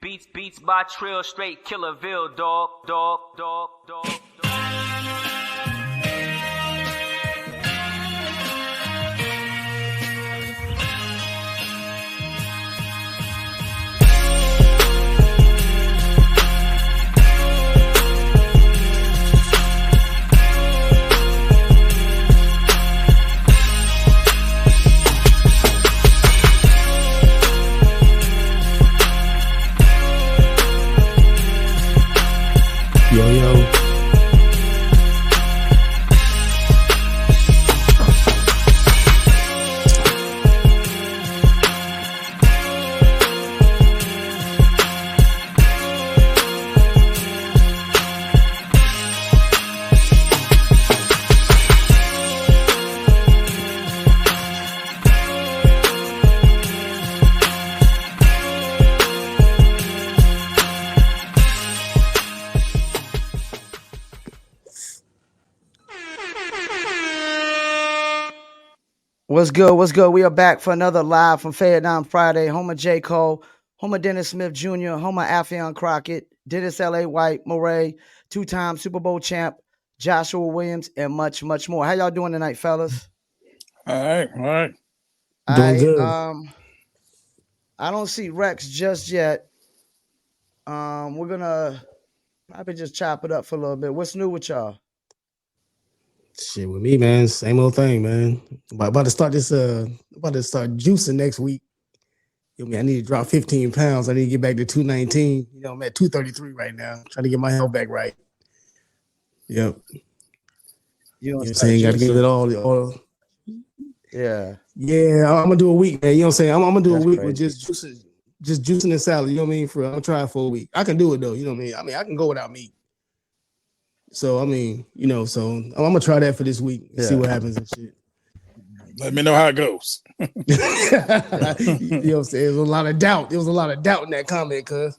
Beats by Trill, straight Killerville, dog. Yo. What's good? We are back for another live from Fayettenam Friday. Home of J. Cole, home of Dennis Smith Jr., home of Affion Crockett, Dennis L.A. White, Murray, two-time Super Bowl champ, Joshua Williams, and much, much more. How y'all doing tonight, fellas? All right. Doing good. I don't see REKS just yet. We're gonna probably just chop it up for a little bit. What's new with y'all? Shit with me, man. Same old thing, man. About to start juicing next week. I need to drop 15 pounds. I need to get back to 219. I'm at 233 right now. Trying to get my health back right. Yep. You know what I'm saying? Got to get it all. Yeah. Yeah, I'm gonna do a week, man. You know what I'm saying? I'm gonna do a week with crazy. just juicing and salad. You know what I mean? I'm gonna try it for a week. I can do it though. You know what I mean? I can go without meat. So so I'm gonna try that for this week and see what happens and shit. Let me know how it goes. You know what I'm saying? There was a lot of doubt. There was a lot of doubt in that comment, cuz.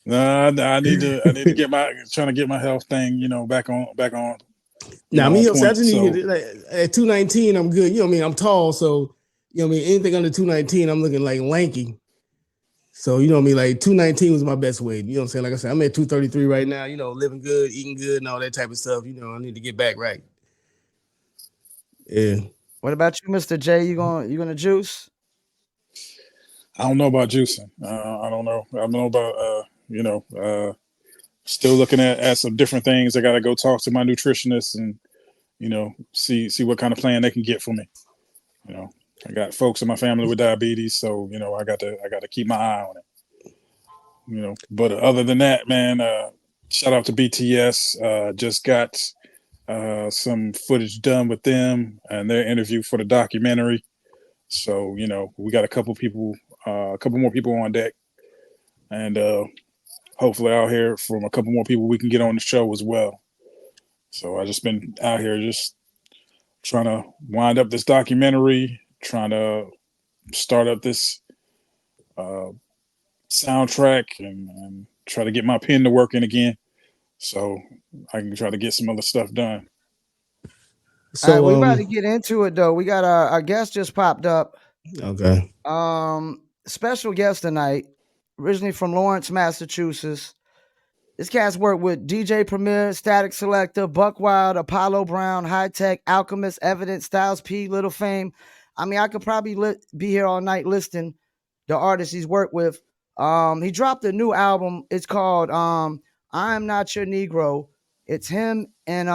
I need to get trying to get my health thing, back on. Now, I just need to get at 219, I'm good. You know what I mean? I'm tall, so anything under 219, I'm looking like lanky. So, like 219 was my best weight. You know what I'm saying? Like I said, I'm at 233 right now, living good, eating good, and all that type of stuff. I need to get back right. Yeah. What about you, Mr. J? You gonna juice? I don't know about juicing. I don't know. I don't know about still looking at some different things. I gotta go talk to my nutritionist and see what kind of plan they can get for me. I got folks in my family with diabetes, so I got to keep my eye on it. But other than that, man, shout out to BTS. Just got some footage done with them and their interview for the documentary. So we got a couple more people on deck, and hopefully I'll hear from a couple more people we can get on the show as well. So I just been out here just trying to wind up this documentary, trying to start up this soundtrack and try to get my pen to working again so I can try to get some other stuff done. So all right, we about to get into it though. We got our guest just popped up. Okay. Special guest tonight, originally from Lawrence, Massachusetts. This cat's worked with DJ Premier, Static Selector, Buck Wild, Apollo Brown, High Tech, Alchemist, Evidence, Styles P, Little Fame. I could probably be here all night listing the artists he's worked with. He dropped a new album. It's called I'm Not Your Negro. It's him and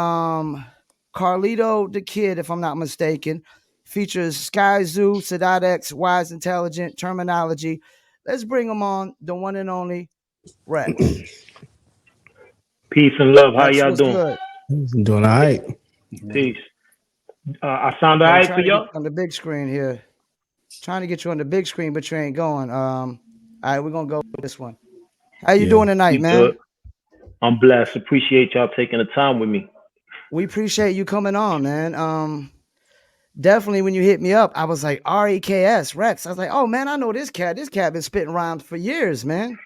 Carlito the Kid, if I'm not mistaken. Features Sky Zoo, Sadat X, Wise Intelligent, Terminology. Let's bring him on, the one and only REKS. Peace and love. How y'all doing? Good? I'm doing all right. Peace. I sound all right for y'all? On the big screen here. Trying to get you on the big screen, but you ain't going. All right, we're going to go with this one. How you doing tonight, man? Good. I'm blessed. Appreciate y'all taking the time with me. We appreciate you coming on, man. Definitely when you hit me up, I was like, REKS, REKS. I was like, oh, man, I know this cat. This cat been spitting rhymes for years, man.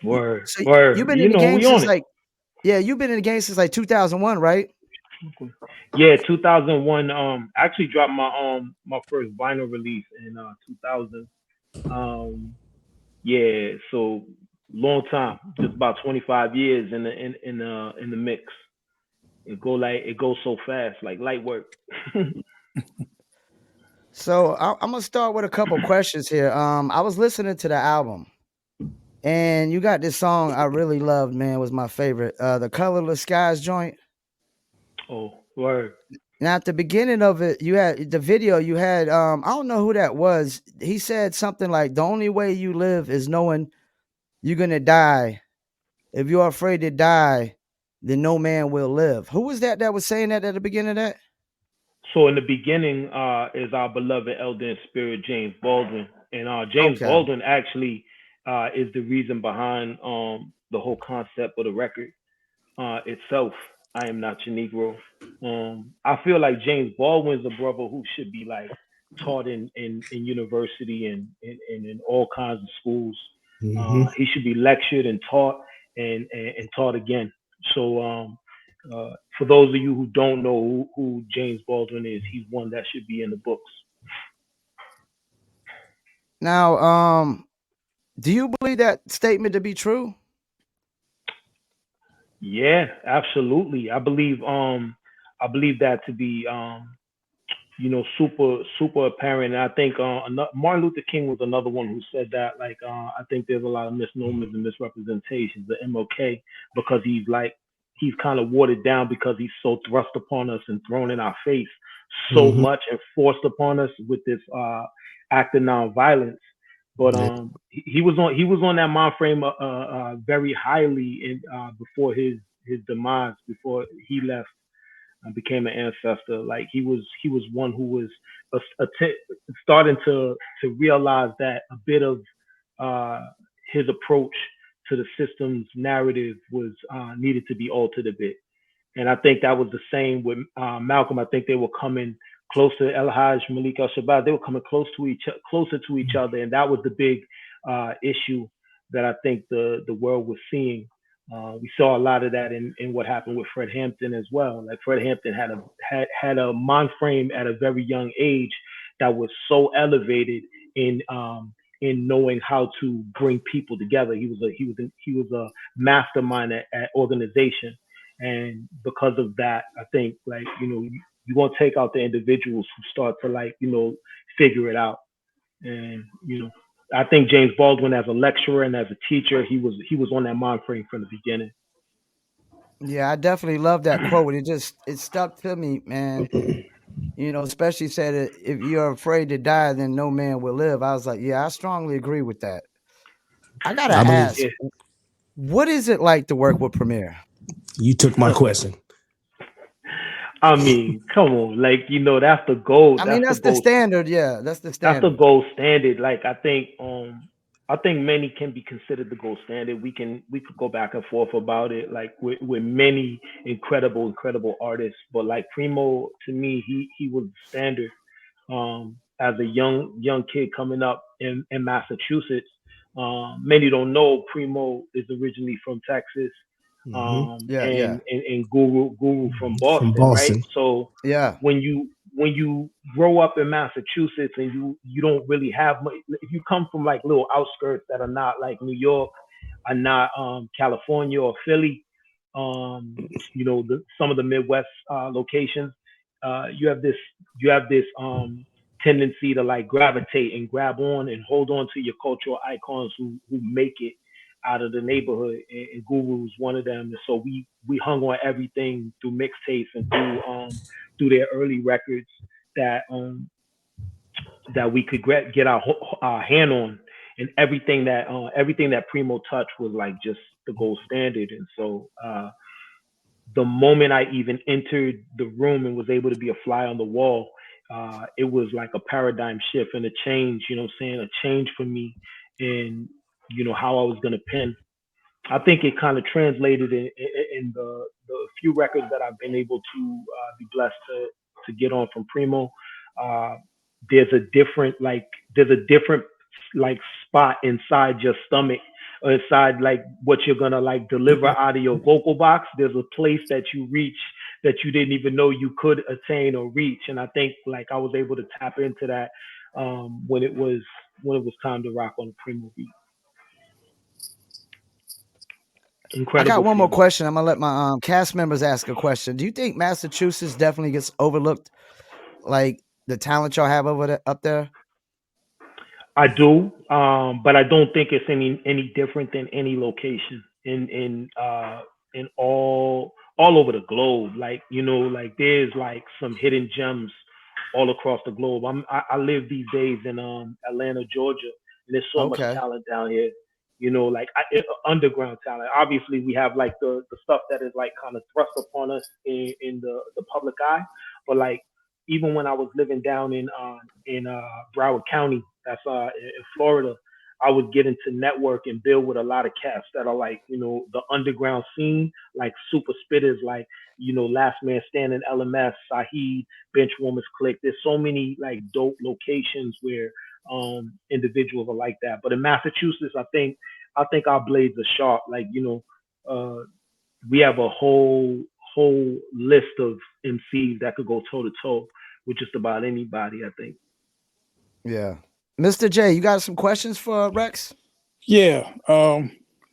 Word. So Word. You've been in the game since you've been in the game since like 2001, right? Yeah, 2001. I actually dropped my first vinyl release in 2000. Yeah, so long time, just about 25 years in the mix. It goes so fast, like light work. So I'm gonna start with a couple questions here. I was listening to the album, and you got this song I really loved, man. Was my favorite. The Colorless Skies joint. Oh, word. Now at the beginning of it, you had the video. You had I don't know who that was. He said something like, "The only way you live is knowing you're gonna die. If you're afraid to die, then no man will live." Who was that was saying that at the beginning of that? So in the beginning, is our beloved elder in spirit, James Baldwin, and James Okay. Baldwin actually is the reason behind the whole concept of the record itself. I am not your Negro. I feel like James Baldwin's a brother who should be like taught in university and in all kinds of schools. Mm-hmm. He should be lectured and taught and taught again. So for those of you who don't know who James Baldwin is, he's one that should be in the books. Now, do you believe that statement to be true? Yeah, absolutely. I believe that to be super apparent. And I think Martin Luther King was another one who said that. Like, I think there's a lot of misnomers and misrepresentations of MLK because he's kind of watered down because he's so thrust upon us and thrown in our face so Mm-hmm. much and forced upon us with this act of nonviolence. But Yeah. he was on that mind frame very highly in before his demise, before he left and became an ancestor. Like he was one who was starting to realize that a bit of uh, his approach to the system's narrative was needed to be altered a bit. And I think that was the same with Malcolm. I think they were coming close to El Hajj, Malik Al Shabazz. They were coming closer to each other, and that was the big issue that I think the world was seeing. We saw a lot of that in what happened with Fred Hampton as well. Like Fred Hampton had a mind frame at a very young age that was so elevated in knowing how to bring people together. He was a mastermind at organization, and because of that, I think like you want to take out the individuals who start to like figure it out. And I think James Baldwin as a lecturer and as a teacher, he was on that mind frame from the beginning. Yeah, I definitely love that quote. It stuck to me, man. Especially said that if you're afraid to die, then no man will live. I was like, yeah, I strongly agree with that. I gotta I believe ask, Yeah. what is it like to work with Premier? you took my question. I mean, come on, like that's the goal. I mean, that's the standard. Yeah, that's the That's the standard. gold standard. Like I think many can be considered the gold standard. We could go back and forth about it, like with many incredible artists. But like Primo, to me, he was the standard. As a young kid coming up in Massachusetts, many don't know Primo is originally from Texas, Mm-hmm. and Guru from From Boston, right? Boston. So Yeah. when you grow up in Massachusetts and you don't really have much, if you come from like little outskirts that are not like New York, are not California or Philly, some of the Midwest locations, you have this tendency to like gravitate and grab on and hold on to your cultural icons who make it out of the neighborhood, and Guru's one of them. And so we hung on everything through mixtapes and through their early records that that we could get our hand on, and everything that Primo touched was like just the gold standard. And so the moment I even entered the room and was able to be a fly on the wall, it was like a paradigm shift and a change, what I'm saying, a change for me in, how I was going to pen. I think it kind of translated in the few records that I've been able to be blessed to get on from Primo. Uh, there's a different like spot inside your stomach or inside like what you're gonna like deliver out of your vocal box. There's a place that you reach that you didn't even know you could attain or reach. And I think like I was able to tap into that when it was time to rock on the Primo beat. I got one more feeling. question. I'm gonna let my cast members ask a question. Do you think Massachusetts definitely gets overlooked, like the talent y'all have up there? I do, but I don't think it's any different than any location in all over the globe. Like, you know, like there's like some hidden gems all across the globe. I live these days in Atlanta, Georgia, and there's so much Okay. talent down here. You know, like underground talent. Obviously, we have like the stuff that is like kind of thrust upon us in the public eye, but like even when I was living down in Broward County, that's in Florida, I would get into network and build with a lot of cats that are like, you know, the underground scene, like super spitters, like, you know, Last Man Standing, LMS, Saheed, Benchwarmers Click. There's so many like dope locations where individuals are like that. But in Massachusetts, I think our blades are sharp. Like, you know, we have a whole list of MCs that could go toe to toe with just about anybody, I think. Yeah. Mr. J, you got some questions for Rex? Yeah. You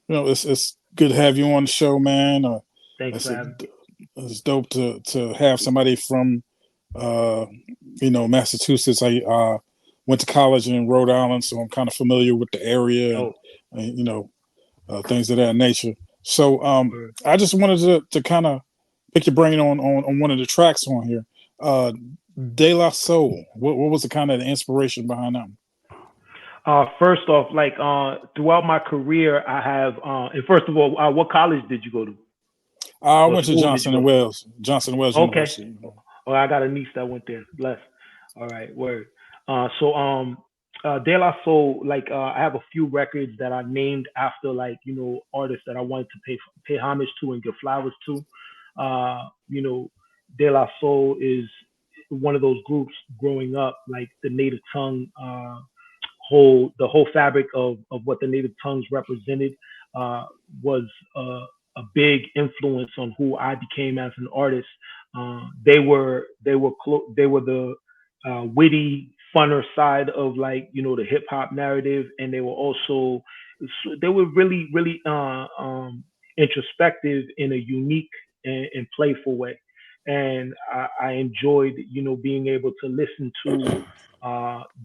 know, it's good to have you on the show, man. Thanks It's for having me. it's dope to have somebody from uh, you know, Massachusetts. I went to college in Rhode Island, so I'm kind of familiar with the area Oh, and you know, things of that nature. So word. I just wanted to kind of pick your brain on one of the tracks on here. Uh, De La Soul. What was the kind of the inspiration behind that? First off, like throughout my career, I have. And first of all, what college did you go to? I What went to school did you Johnson and go Wales, Johnson and Wales to? Okay. University. Oh, I got a niece that went there. Bless. All right, word. De La Soul, like I have a few records that are named after like, you know, artists that I wanted to pay homage to and give flowers to. You know, De La Soul is one of those groups growing up, like the native tongue the whole fabric of what the native tongues represented uh, was a big influence on who I became as an artist. They were the witty, funner side of like, you know, the hip hop narrative, and they were really introspective in a unique and playful way. And I enjoyed, you know, being able to listen to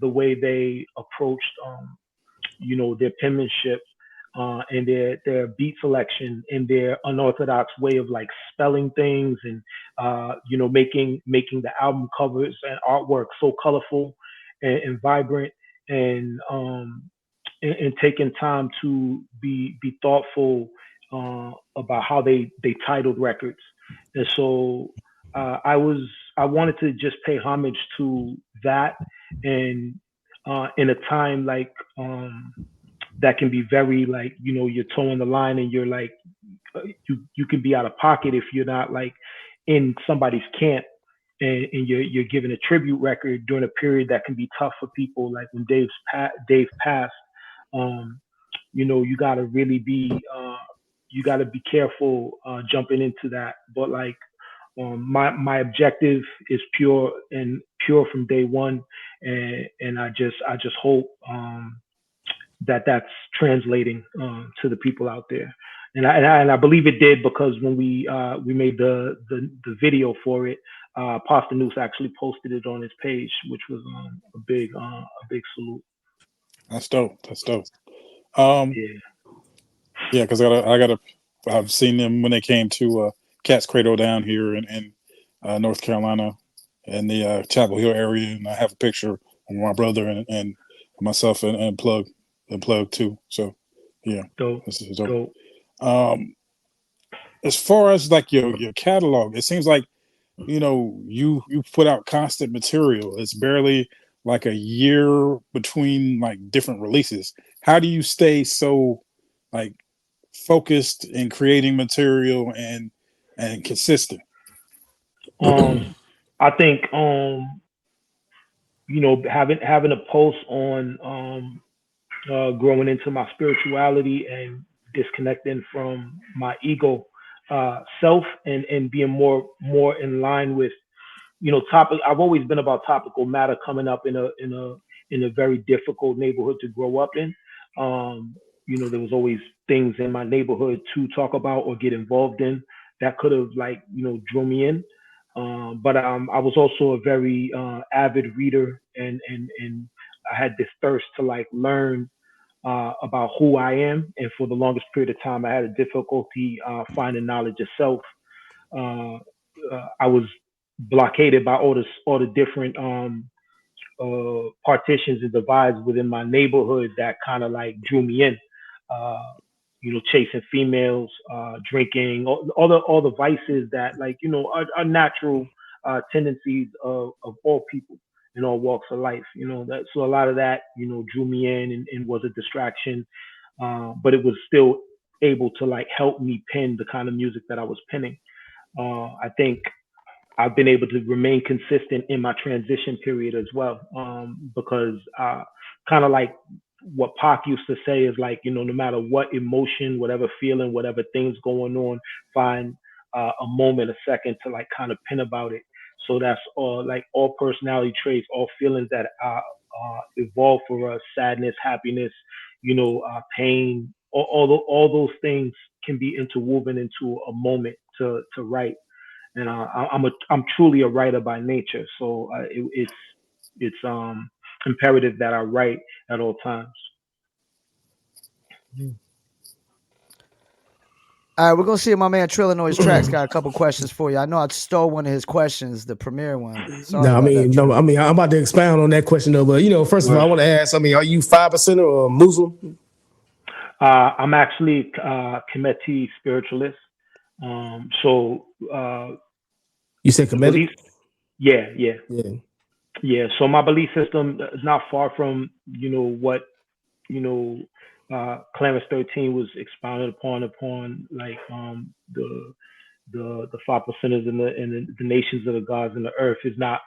the way they approached, you know, their penmanship and their beat selection and their unorthodox way of like spelling things and you know, making the album covers and artwork so colorful and vibrant and and taking time to be thoughtful about how they titled records. And so I wanted to just pay homage to that, and in a time like that can be very like, you know, you're towing the line and you're like you can be out of pocket if you're not like in somebody's camp, and you're giving a tribute record during a period that can be tough for people, like when Dave passed. um you know, you got to be careful jumping into that. But like my objective is pure from day one, and I just hope that that's translating to the people out there. And I believe it did, because when we made the video for it, Pasta News actually posted it on his page, which was a big salute. That's dope. That's dope. Um, Yeah, yeah, because I've seen them when they came to Cat's Cradle down here in North Carolina in the Chapel Hill area, and I have a picture of my brother and myself and Plug too. So yeah, dope, this is dope. dope. Um, as far as like your catalog, it seems like, you know, you put out constant material. It's barely like a year between like different releases. How do you stay so like focused in creating material and consistent? Um, I think you know, having a pulse on growing into my spirituality and disconnecting from my ego self, and being more in line with, you know, topic. I've always been about topical matter, coming up in a very difficult neighborhood to grow up in. Um, there was always things in my neighborhood to talk about or get involved in that could have like, drew me in. But I was also a very avid reader, and I had this thirst to like learn about who I am. And for the longest period of time, I had a difficulty finding knowledge of self. Uh, I was blockaded by all the different partitions and divides within my neighborhood that kind of like drew me in. Uh, chasing females, drinking, all the vices that like are natural tendencies of all people in all walks of life. That so a lot of that drew me in and was a distraction, but it was still able to like help me pen the kind of music that I was penning. I think I've been able to remain consistent in my transition period as well, because kind of like what Pac used to say is like, no matter what emotion, whatever feeling, whatever things going on, find a moment, a second to like kind of pin about it. So that's all like all personality traits, all feelings that evolve for us, sadness, happiness, pain, all those things can be interwoven into a moment to write. And I'm truly a writer by nature, so it's imperative that I write at all times. All right, we're gonna see if my man Trillanoyx Trax got a couple questions for you. I know I stole one of his questions, the premiere one. Sorry No, I about mean, that, no, Trill. I mean, I'm about to expound on that question though. But first of all, I want to ask. I mean, are you 5% or Muslim? I'm actually Kemetic spiritualist. So You said the Kemetic? belief, yeah. So my belief system is not far from what Clarence 13 was expounded upon like the 5%ers and the nations of the gods and the earth is not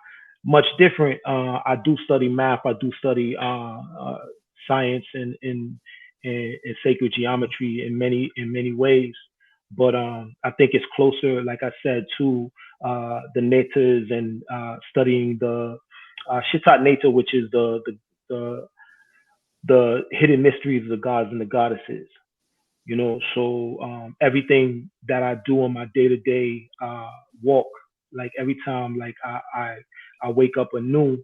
much different. I do study math. I do study science and sacred geometry in many ways. But I think it's closer, like I said, to the Netas and studying the Shitat Neta, which is the the hidden mysteries of the gods and the goddesses. So everything that I do on my day-to-day walk, like every time like I wake up anew,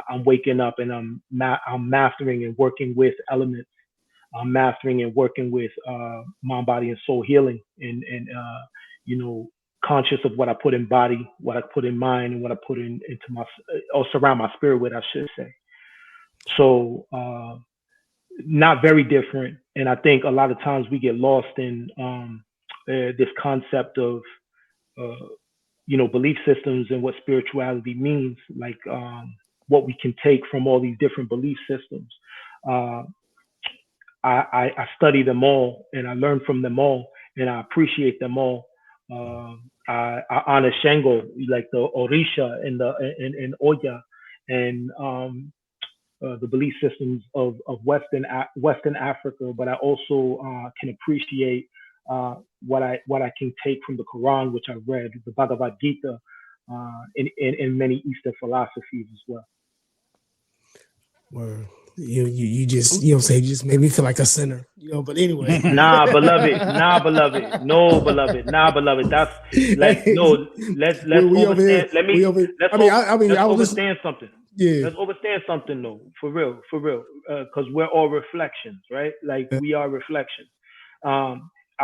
I'm waking up and I'm mastering and working with elements. I'm mastering and working with mind, body, and soul healing, and conscious of what I put in body, what I put in mind, and what I put into my or surround my spirit with, I should say. So not very different. And I think a lot of times we get lost in this concept of, belief systems and what spirituality means, like what we can take from all these different belief systems. Uh, I study them all and I learn from them all and I appreciate them all. I honor Shango, like the Orisha and and Oya, and the belief systems of Western Africa, but I also can appreciate what I can take from the Quran, which I read, the Bhagavad Gita, in many Eastern philosophies as well. Word. You just you just made me feel like a sinner. But anyway. Nah, beloved. No, beloved. Nah, beloved. That's like no. Let's overstand. Let's overstand something. Yeah. Let's understand something though, for real, because we're all reflections, right? Like we are reflections. I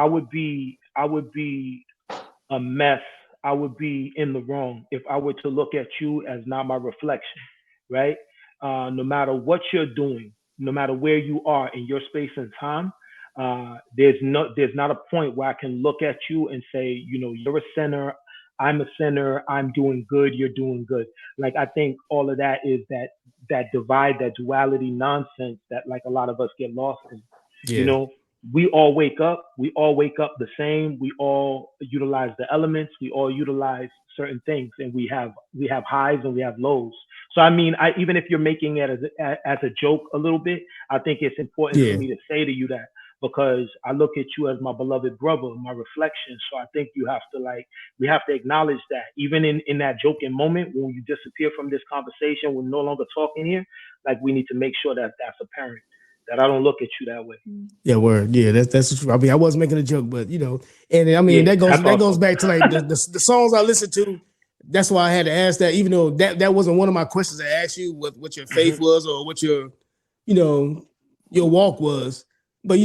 would be a mess. I would be in the wrong if I were to look at you as not my reflection, right? No matter what you're doing, no matter where you are in your space and time, there's not a point where I can look at you and say, you're a sinner, I'm a sinner, I'm doing good, you're doing good. Like I think all of that is that divide, that duality nonsense that like a lot of us get lost in. Yeah. We all wake up the same. We all utilize the elements. We all utilize certain things, and we have highs and we have lows. So I mean, even if you're making it as a joke a little bit, I think it's important for me to say to you that, because I look at you as my beloved brother, my reflection. So I think we have to acknowledge that even in that joking moment when you disappear from this conversation, we're no longer talking here. Like we need to make sure that that's apparent. that I don't look at you that way. Yeah, word. Yeah, that's true. I mean, I wasn't making a joke, but and I mean Yeah, that goes back to like the songs I listen to. That's why I had to ask that, even though that wasn't one of my questions I asked you what your faith was or what your your walk was. But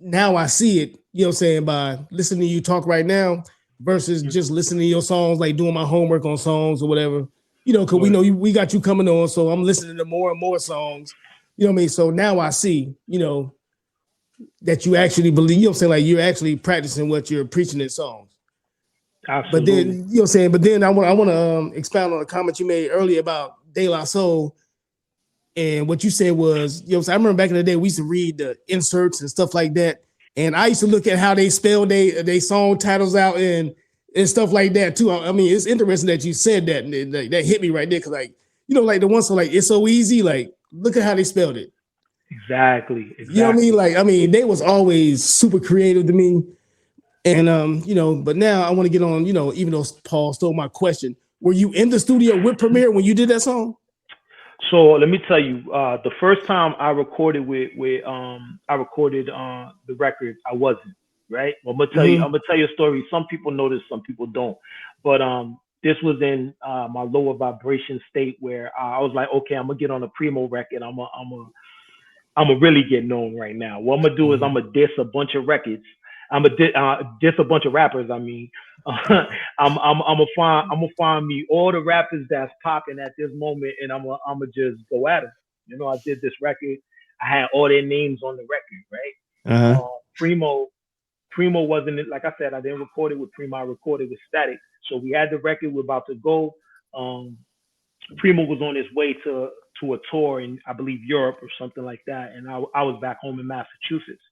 now I see it, what I'm saying, by listening to you talk right now versus just listening to your songs, like doing my homework on songs or whatever. Because we know we got you coming on, so I'm listening to more and more songs. You know what I mean? So now I see, that you actually believe, what I'm saying, like you're actually practicing what you're preaching in songs. Absolutely. But then, what I'm saying, but then I want to expound on a comment you made earlier about De La Soul. And what you said was, I remember back in the day, we used to read the inserts and stuff like that. And I used to look at how they spell they song titles out and stuff like that too. I mean, it's interesting that you said that, and that hit me right there. Cause like, like the one song, like, It's So Easy, like, look at how they spelled it. Exactly. You know what I mean? Like, I mean, they was always super creative to me. And but now I want to get on, even though Paul stole my question, were you in the studio with Premier when you did that song? So let me tell you, the first time I recorded the record, I wasn't, right? Well, I'm gonna tell you a story. Some people know this, some people don't. But this was in my lower vibration state where I was like, okay, I'm gonna get on a Primo record. I'm gonna really get known right now. What I'm gonna do is I'm gonna diss a bunch of records. I'm gonna diss a bunch of rappers. I mean, I'm gonna find me all the rappers that's popping at this moment, and I'm gonna just go at them. I did this record. I had all their names on the record, right? Primo wasn't it. Like I said, I didn't record it with Primo. I recorded with Static. So we had the record. We're about to go. Primo was on his way to a tour in, I believe, Europe or something like that, and I was back home in Massachusetts.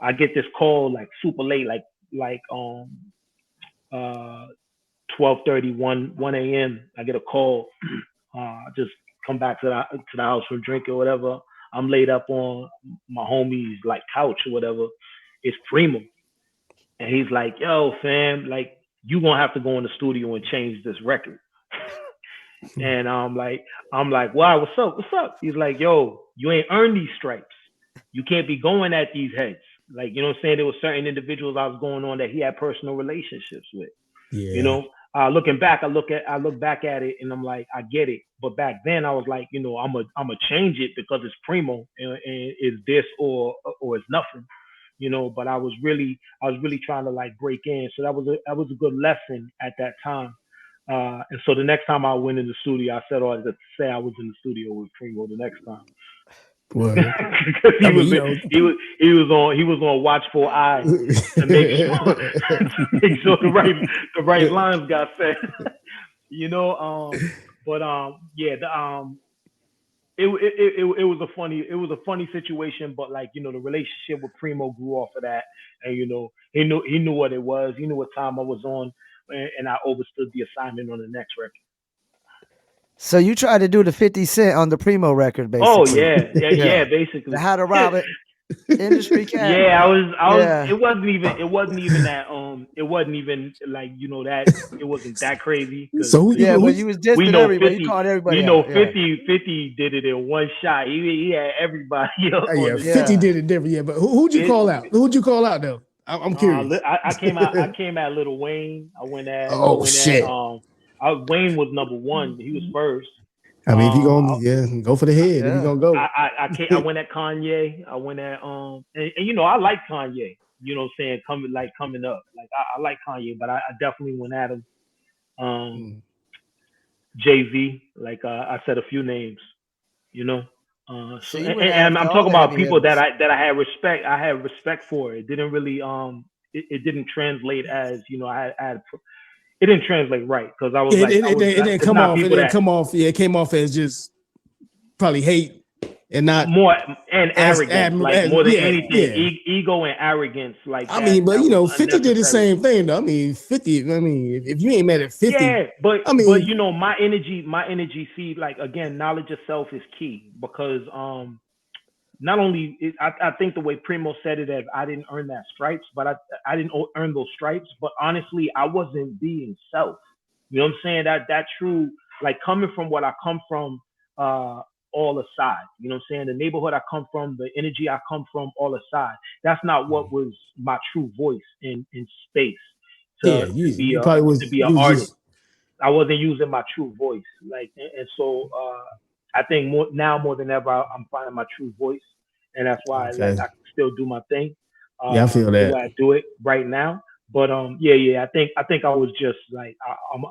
I get this call like super late, like 12:30, 1 a.m. I get a call. Just come back to the house for a drink or whatever. I'm laid up on my homie's like couch or whatever. It's Primo, and he's like, "Yo, fam, like you gonna have to go in the studio and change this record." And I'm like, "Why? What's up? What's up?" He's like, "Yo, you ain't earned these stripes. You can't be going at these heads." Like, you know what I'm saying? There were certain individuals I was going on that he had personal relationships with. Yeah. Looking back, I look back at it and I'm like, I get it. But back then I was like, I'm a change it because it's Primo and it's this or it's nothing. But I was really trying to like break in. So that was a good lesson at that time. And so the next time I went in the studio, I said all to say I was in the studio with Primo the next time. Well, he was on watchful eye to make sure the right lines got said. It was a funny situation, but like the relationship with Primo grew off of that, and he knew what it was, he knew what time I was on, and I overstood the assignment on the next record. So you tried to do the 50 Cent on the Primo record, basically. Oh yeah, basically. The How to Rob It industry cat. Yeah, I was. It wasn't even that. It wasn't even like that. It wasn't that crazy. So but you was dissing everybody. You called everybody. 50 did it in one shot. He had everybody else. 50 did it different. Yeah, but who'd you call out? Who'd you call out though? I'm curious. I came at Lil Wayne. I went at. Shit. Wayne was number one. He was first. I mean, if you gonna go for the head, if you gonna go. I went at Kanye. I went at and I like Kanye. You know what I'm saying? Coming up. Like I like Kanye, but I definitely went at him. Jay-Z. Like I said a few names. So and I'm talking about people that I had respect. I had respect for. It didn't really it didn't translate as I had. It didn't translate right because I was it didn't come off. It didn't come off. Yeah, it came off as just probably hate and not more and arrogance, more than anything, ego and arrogance. Like I mean, but 50 did the same thing though. I mean, 50. I mean, if you ain't mad at 50, yeah, but I mean, but my energy. See, like again, knowledge of self is key because not only I think the way Primo said it, as I didn't earn that stripes, but I didn't earn those stripes. But honestly, I wasn't being self. You know what I'm saying? That true, like coming from what I come from, all aside. You know what I'm saying? The neighborhood I come from, the energy I come from, all aside. That's not what was my true voice in space Yeah, to be you probably to be an you was artist. just I wasn't using my true voice, like, and so I think more than ever, I'm finding my true voice, and that's why like okay. I can still do my thing, Yeah, I feel the that. way I do it right now. But yeah, I think I was just like I'm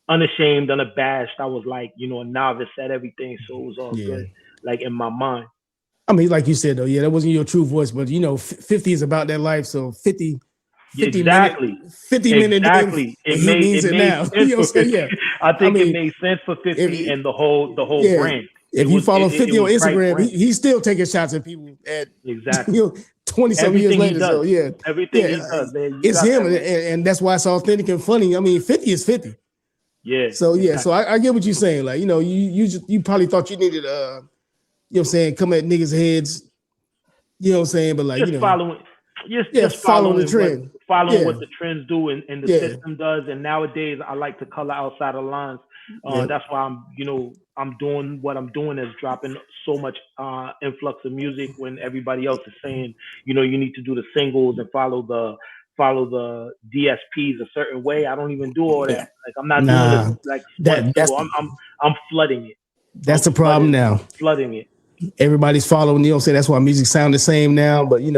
unashamed, unabashed. I was like, you know, a novice at everything, so it was all Yeah. good, like in my mind. I mean, like you said though, yeah, that wasn't your true voice, but you know, 50 is about that life. So 50 minute, Exactly. 50-minute, and Exactly. he means It it made now. sense You know for what I'm saying? 50. Yeah. I I think it mean, made sense for 50 if and the whole yeah, brand. if you follow 50 It on was right Instagram, brand. he's still taking shots at people at Exactly. 20 some years Everything he later. does. So yeah, Everything yeah, he does, man. You it's got him, that right. and that's why it's authentic and funny. I mean, 50 is 50. Yeah. So yeah, Exactly. so I get what you're saying. Like, you know, you probably thought you needed you know what I'm saying, come at niggas' heads, you know what I'm saying, but like, Just you know, following yeah, just following the trend. what Yeah, the trends do and the yeah, system does. And nowadays I like to color outside of lines. yeah, That's why I'm doing what I'm doing, is dropping so much influx of music when everybody else is saying, you know, you need to do the singles and follow the DSPs a certain way. I don't even do all yeah. that. Like, I'm not doing it Nah, like one that's single. I'm flooding it. I'm the problem now. flooding it. Everybody's following, you know what I'm saying? That's why music sound the same now. But Hmm. you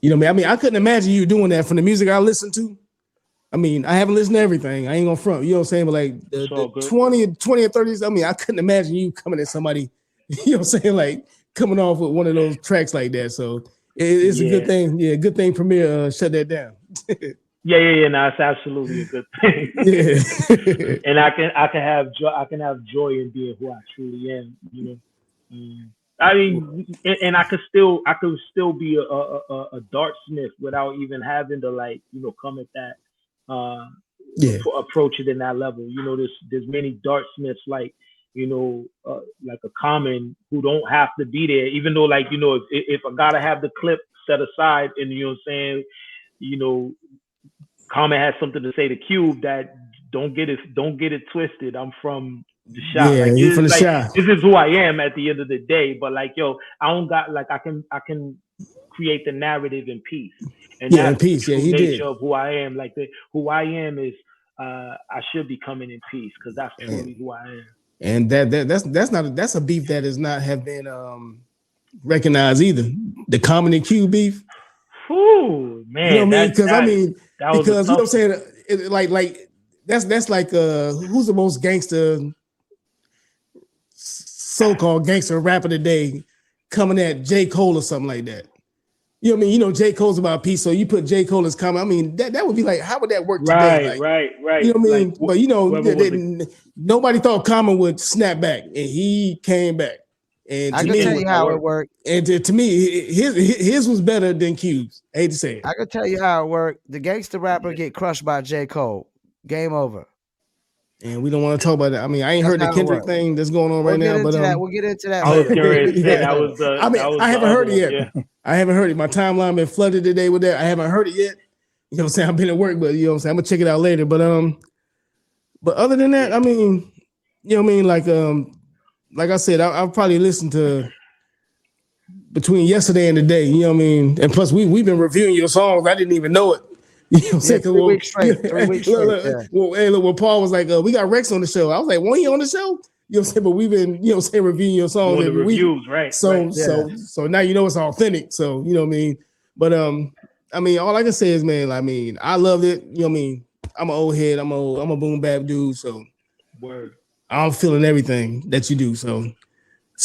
know what I mean? I couldn't imagine you doing that from the music I listen to. I mean, I haven't listened to everything. I ain't gonna front, you know what I'm saying? But like It's the all good. 20 and 30s, I mean, I couldn't imagine you coming at somebody, you know what I'm saying? Like coming off with one of those tracks like that. So it's a good Yeah. thing. Yeah, good thing Premier shut that down. Yeah. No, it's absolutely a good thing. Yeah. And I can have joy. I can have joy in being who I truly am. You know. I mean, and I could still be a dartsmith without even having to, like, you know, come at that, Yeah. approach it in that level. You know, there's many dartsmiths, like, you know, like a Common, who don't have to be there, even though, like, you know, if I gotta have the clip set aside, and, you know what I'm saying, you know, Common has something to say to Cube, that don't get it twisted. I'm from the shot. Yeah, Like, he from the like, shop. this is who I am at the end of the day. But, like, yo, I don't got, like, I can create the narrative in peace, and Yeah, in that's the peace. Yeah, true he nature did. of who I am. Like, who I am is, I should be coming in peace, because that's truly And who I am. that's a beef that does not have been recognized either. The Common and Q beef. Whew, You know what man, I mean? Because that was a because you know tough what I'm one. saying, like that's like who's the most gangster, so-called gangster rapper today, coming at J. Cole or something like that. You know what I mean? You know, J. Cole's about peace, so you put J. Cole as Common. I mean, that would be like, how would that work today? Right, Like, right, you right. know what I Like, mean? But you know, whoever was it? nobody thought Common would snap back, and he came back. And I to can It tell me, you was that how it work. worked. to me, his was better than Q's. I hate to say it. I can tell you how it worked. The gangster rapper get crushed by J. Cole. Game over. And we don't want to talk about that. I mean, I ain't That's heard the how it Kendrick worked. thing that's going on We'll right get now, but into that. We'll get into that I was later. getting ready to say yeah. I mean, that was I the haven't other heard it one. yet. Yeah. I haven't heard it. My timeline been flooded today with that. I haven't heard it yet. You know what I'm saying? I've been at work, but you know what I'm saying? I'm gonna check it out later. But other than that, I mean, you know what I mean? Like I said, I'll probably listen to between yesterday and today, you know what I mean? And plus we've been reviewing your songs. I didn't even know it. You know what I'm Yeah, saying? 3 weeks straight. 3 weeks straight. Yeah. When Paul was like, we got Rex on the show. I was like, wasn't he on the show? You know what I'm saying? But we've been, you know what I'm saying, reviewing your songs Doing the every week. reviews, right? So now you know it's authentic. So, you know what I mean? But I mean, all I can say is, man, I mean, I loved it. You know what I mean? I'm an old head, I'm a boom bap dude. So Word. I'm feeling everything that you do. So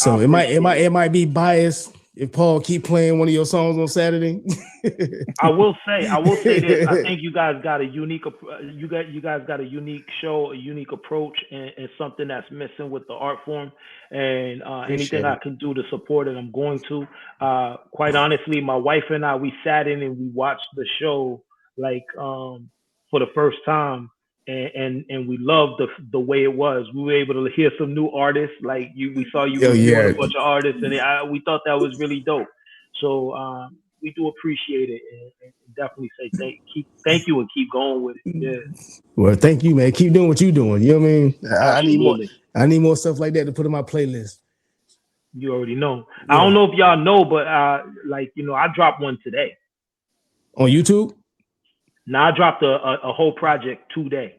I it appreciate might be biased if Paul keep playing one of your songs on Saturday. I will say this. I think you guys got a unique you guys got a unique show, a unique approach, and something that's missing with the art form. And anything I can do to support it, I'm going to. Quite honestly, my wife and I, we sat in and we watched the show, like, for the first time, and we loved the way it was. We were able to hear some new artists. Like, we saw you Oh, reviewing yeah. a bunch of artists, and we thought that was really dope. So we do appreciate it, and definitely say thank you and keep going with it. Yeah, Well, thank you, man. Keep doing what you're doing. You know what I mean? absolutely. I need more stuff like that to put in my playlist. You already know. Yeah. I don't know if y'all know, but like, you know, I dropped one today. On YouTube? Now I dropped a whole project today.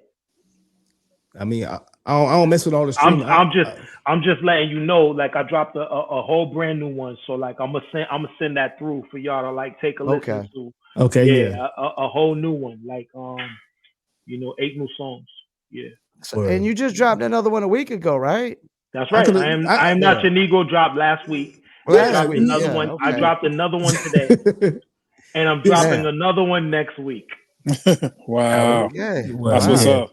I mean, I don't mess with all the streaming. I'm just letting you know, like I dropped a whole brand new one. So like I'm gonna send that through for y'all to like take a listen to. Okay, Yeah. A whole new one. Like you know, 8 new songs. Yeah. So, and you just dropped another one a week ago, right? That's right. I am not your Negro dropped last week. I dropped another one. Okay. I dropped another one today. And I'm dropping another one next week. Wow. Okay. That's what's up.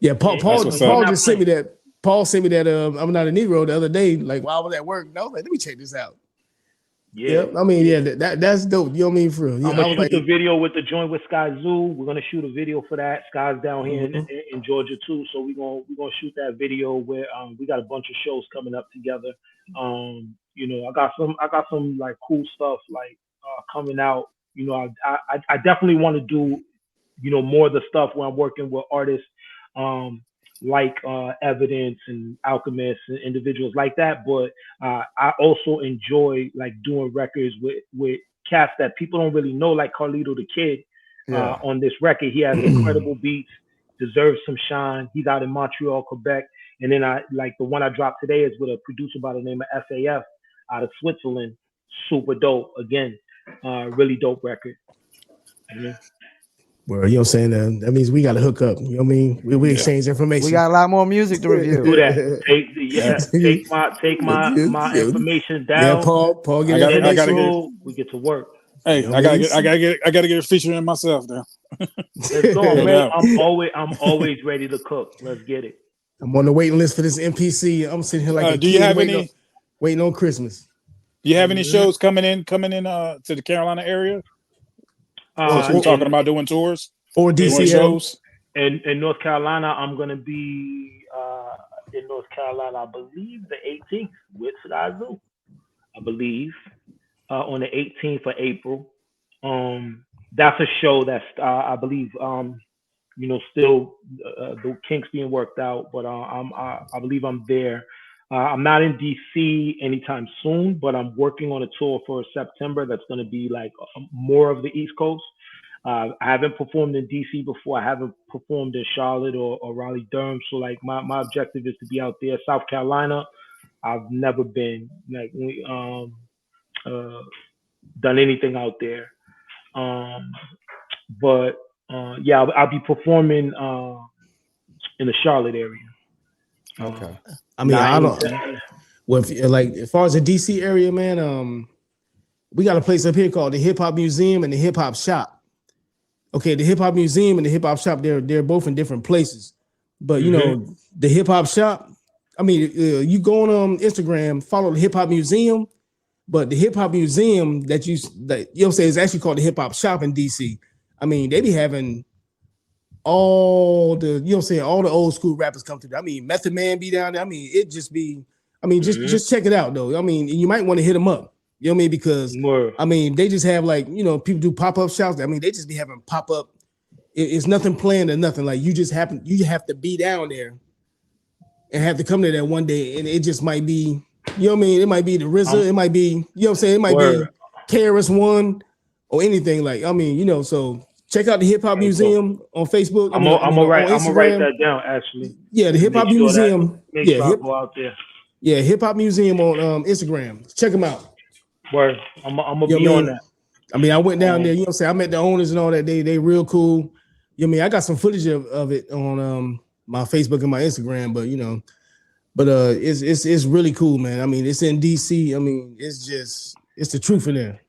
Yeah, Paul just sent me that. Paul sent me that I'm Not a Negro the other day, like while I was at work. And I was like, let me check this out. Yeah. I mean, that's dope. You know what I mean? For real. I'm gonna shoot the video with the joint with Sky Zoo. We're gonna shoot a video for that. Sky's down here in Georgia too, so we're gonna shoot that video where we got a bunch of shows coming up together. You know, I got some like cool stuff like coming out. You know, I definitely want to do, you know, more of the stuff where I'm working with artists like Evidence and Alchemist and individuals like that. But I also enjoy like doing records with cats that people don't really know, like Carlito the Kid on this record. He has incredible beats, deserves some shine. He's out in Montreal, Quebec. And then I like the one I dropped today is with a producer by the name of FAF out of Switzerland. Super dope. Again, really dope record. Well, you know what I'm saying? That means we got to hook up. You know what I mean? We exchange information. We got a lot more music to review. Do that. Take my information down. Yeah, Paul, we get to work. Hey, I gotta get a feature in myself now. Let's go, man. I'm always ready to cook. Let's get it. I'm on the waiting list for this MPC. I'm sitting here like do you have waiting on Christmas? Do you have any shows coming in to the Carolina area? We're talking about doing tours or DC shows. In North Carolina, I'm gonna be in North Carolina, I believe the 18th with Sky Zoo. I believe on the 18th of April. That's a show that's I believe you know, still the kinks being worked out, but I believe I'm there. I'm not in DC anytime soon, but I'm working on a tour for September that's going to be like more of the East Coast. I haven't performed in DC before. I haven't performed in Charlotte or Raleigh, Durham. So like my objective is to be out there. South Carolina, I've never been like done anything out there. But yeah, I'll be performing in the Charlotte area. Okay. I mean, I don't. Well, like as far as the DC area, man, we got a place up here called the Hip Hop Museum and the Hip Hop Shop. Okay, the Hip Hop Museum and the Hip Hop Shop, they're both in different places. But you know, the Hip Hop Shop. I mean, you go on Instagram, follow the Hip Hop Museum, but the Hip Hop Museum that you know what I'm saying is actually called the Hip Hop Shop in DC. I mean, they be having all the, you know what I'm saying, all the old school rappers come through. I mean, Method Man be down there. I mean, it just be, I mean, just check it out though. I mean, you might want to hit them up. You know what I mean? Because I mean, they just have like, you know, people do pop-up shops. I mean, they just be having pop-up. It's nothing planned or nothing. Like you have to be down there and have to come there that one day. And it just might be, you know what I mean? It might be the RZA. It might be, you know what I'm saying? It might be KRS-One or anything like, I mean, you know, so check out the Hip Hop Museum on Facebook. I'm gonna write that down actually. Yeah, the Hip Hop Museum. Go out there. Yeah, Hip Hop Museum on Instagram. Check them out. Word. I'm gonna be on that. I mean, I went down there, you know what I'm saying? I met the owners and all that. They real cool. You know what I mean? I got some footage of it on my Facebook and my Instagram, but you know, it's really cool, man. I mean, it's in DC. I mean, it's the truth in there.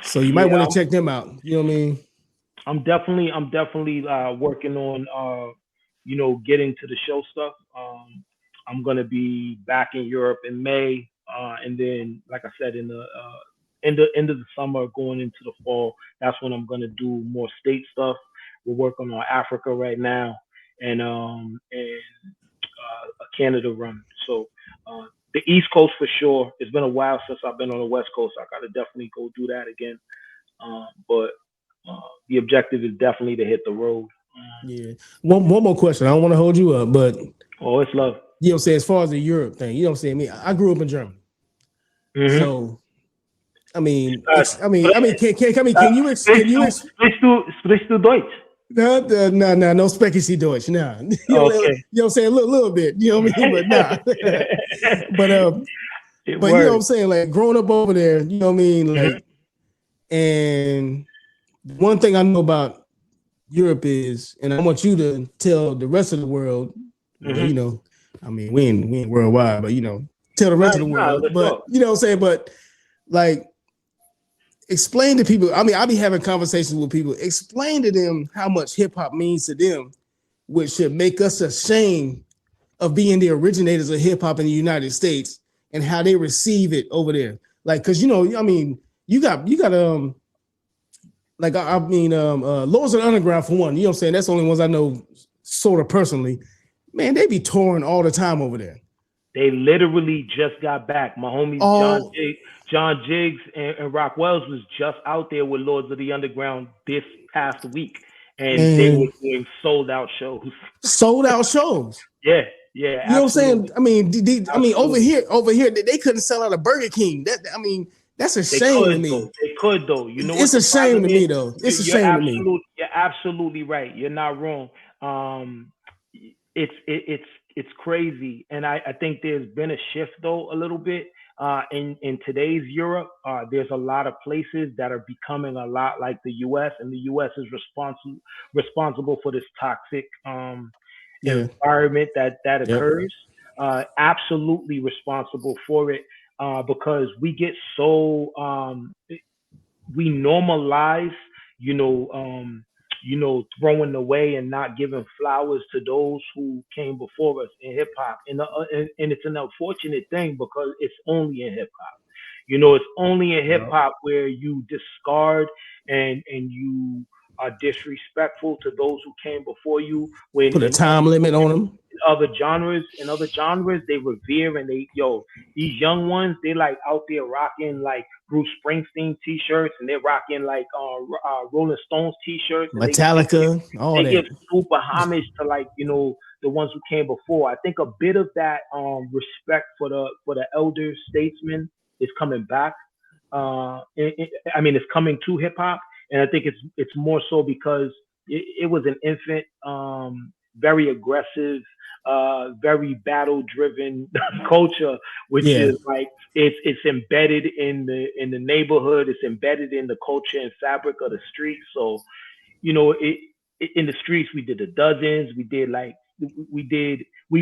So you might want to check them out. You know what I mean? I'm definitely working on you know, getting to the show stuff. I'm gonna be back in Europe in May, and then like I said, in the end of the summer, going into the fall, that's when I'm gonna do more state stuff. We're working on Africa right now, and a Canada run. So the East Coast for sure. It's been a while since I've been on the West Coast. I gotta definitely go do that again. But the objective is definitely to hit the road. Yeah. One more question. I don't want to hold you up, but it's love. You know what I'm saying? As far as the Europe thing, you know what I'm saying? I grew up in Germany. So, I mean, Sprichst du Deutsch? No sprechen Sie Deutsch. Nah. Okay. You know what I'm saying? A little bit. You know what I mean? But nah. but you know what I'm saying? Like growing up over there, you know what I mean? Like, and one thing I know about Europe is, and I want you to tell the rest of the world, you know, I mean, we ain't worldwide, but you know, tell the rest of the world. But you know what I'm saying? But like, explain to people. I mean, I'll be having conversations with people. Explain to them how much hip hop means to them, which should make us ashamed of being the originators of hip hop in the United States and how they receive it over there. Like, cause you know, I mean, you got like Lords of the Underground for one. You know what I'm saying? That's the only ones I know sort of personally. Man, they be touring all the time over there. They literally just got back. My homies John Jiggs and Rock Wells was just out there with Lords of the Underground this past week, and they were doing sold out shows. Yeah. You know what I'm saying? I mean, over here, they couldn't sell out a Burger King. That's a shame to me. They could though. You know, it's a shame to me though. It's a shame to me. You're absolutely right. You're not wrong. It's crazy, and I think there's been a shift though a little bit in today's Europe. There's a lot of places that are becoming a lot like the U.S., and the U.S. is responsible for this toxic environment that occurs. Absolutely responsible for it because we get so we normalize, throwing away and not giving flowers to those who came before us in hip hop. And it's an unfortunate thing because it's only in hip hop. It's only in hip hop where you discard and you are disrespectful to those who came before you. When put a time limit on them. In other genres, they revere and these young ones, they like out there rocking like Bruce Springsteen t-shirts, and they're rocking like Rolling Stones t-shirts, and Metallica, they give super homage to like the ones who came before. I think a bit of that respect for the elder statesmen is coming back. It's coming to hip hop, and I think it's more so because it was an infant, very aggressive, very battle driven culture, which is like it's embedded in the neighborhood, it's embedded in the culture and fabric of the street. So in the streets we did the dozens, we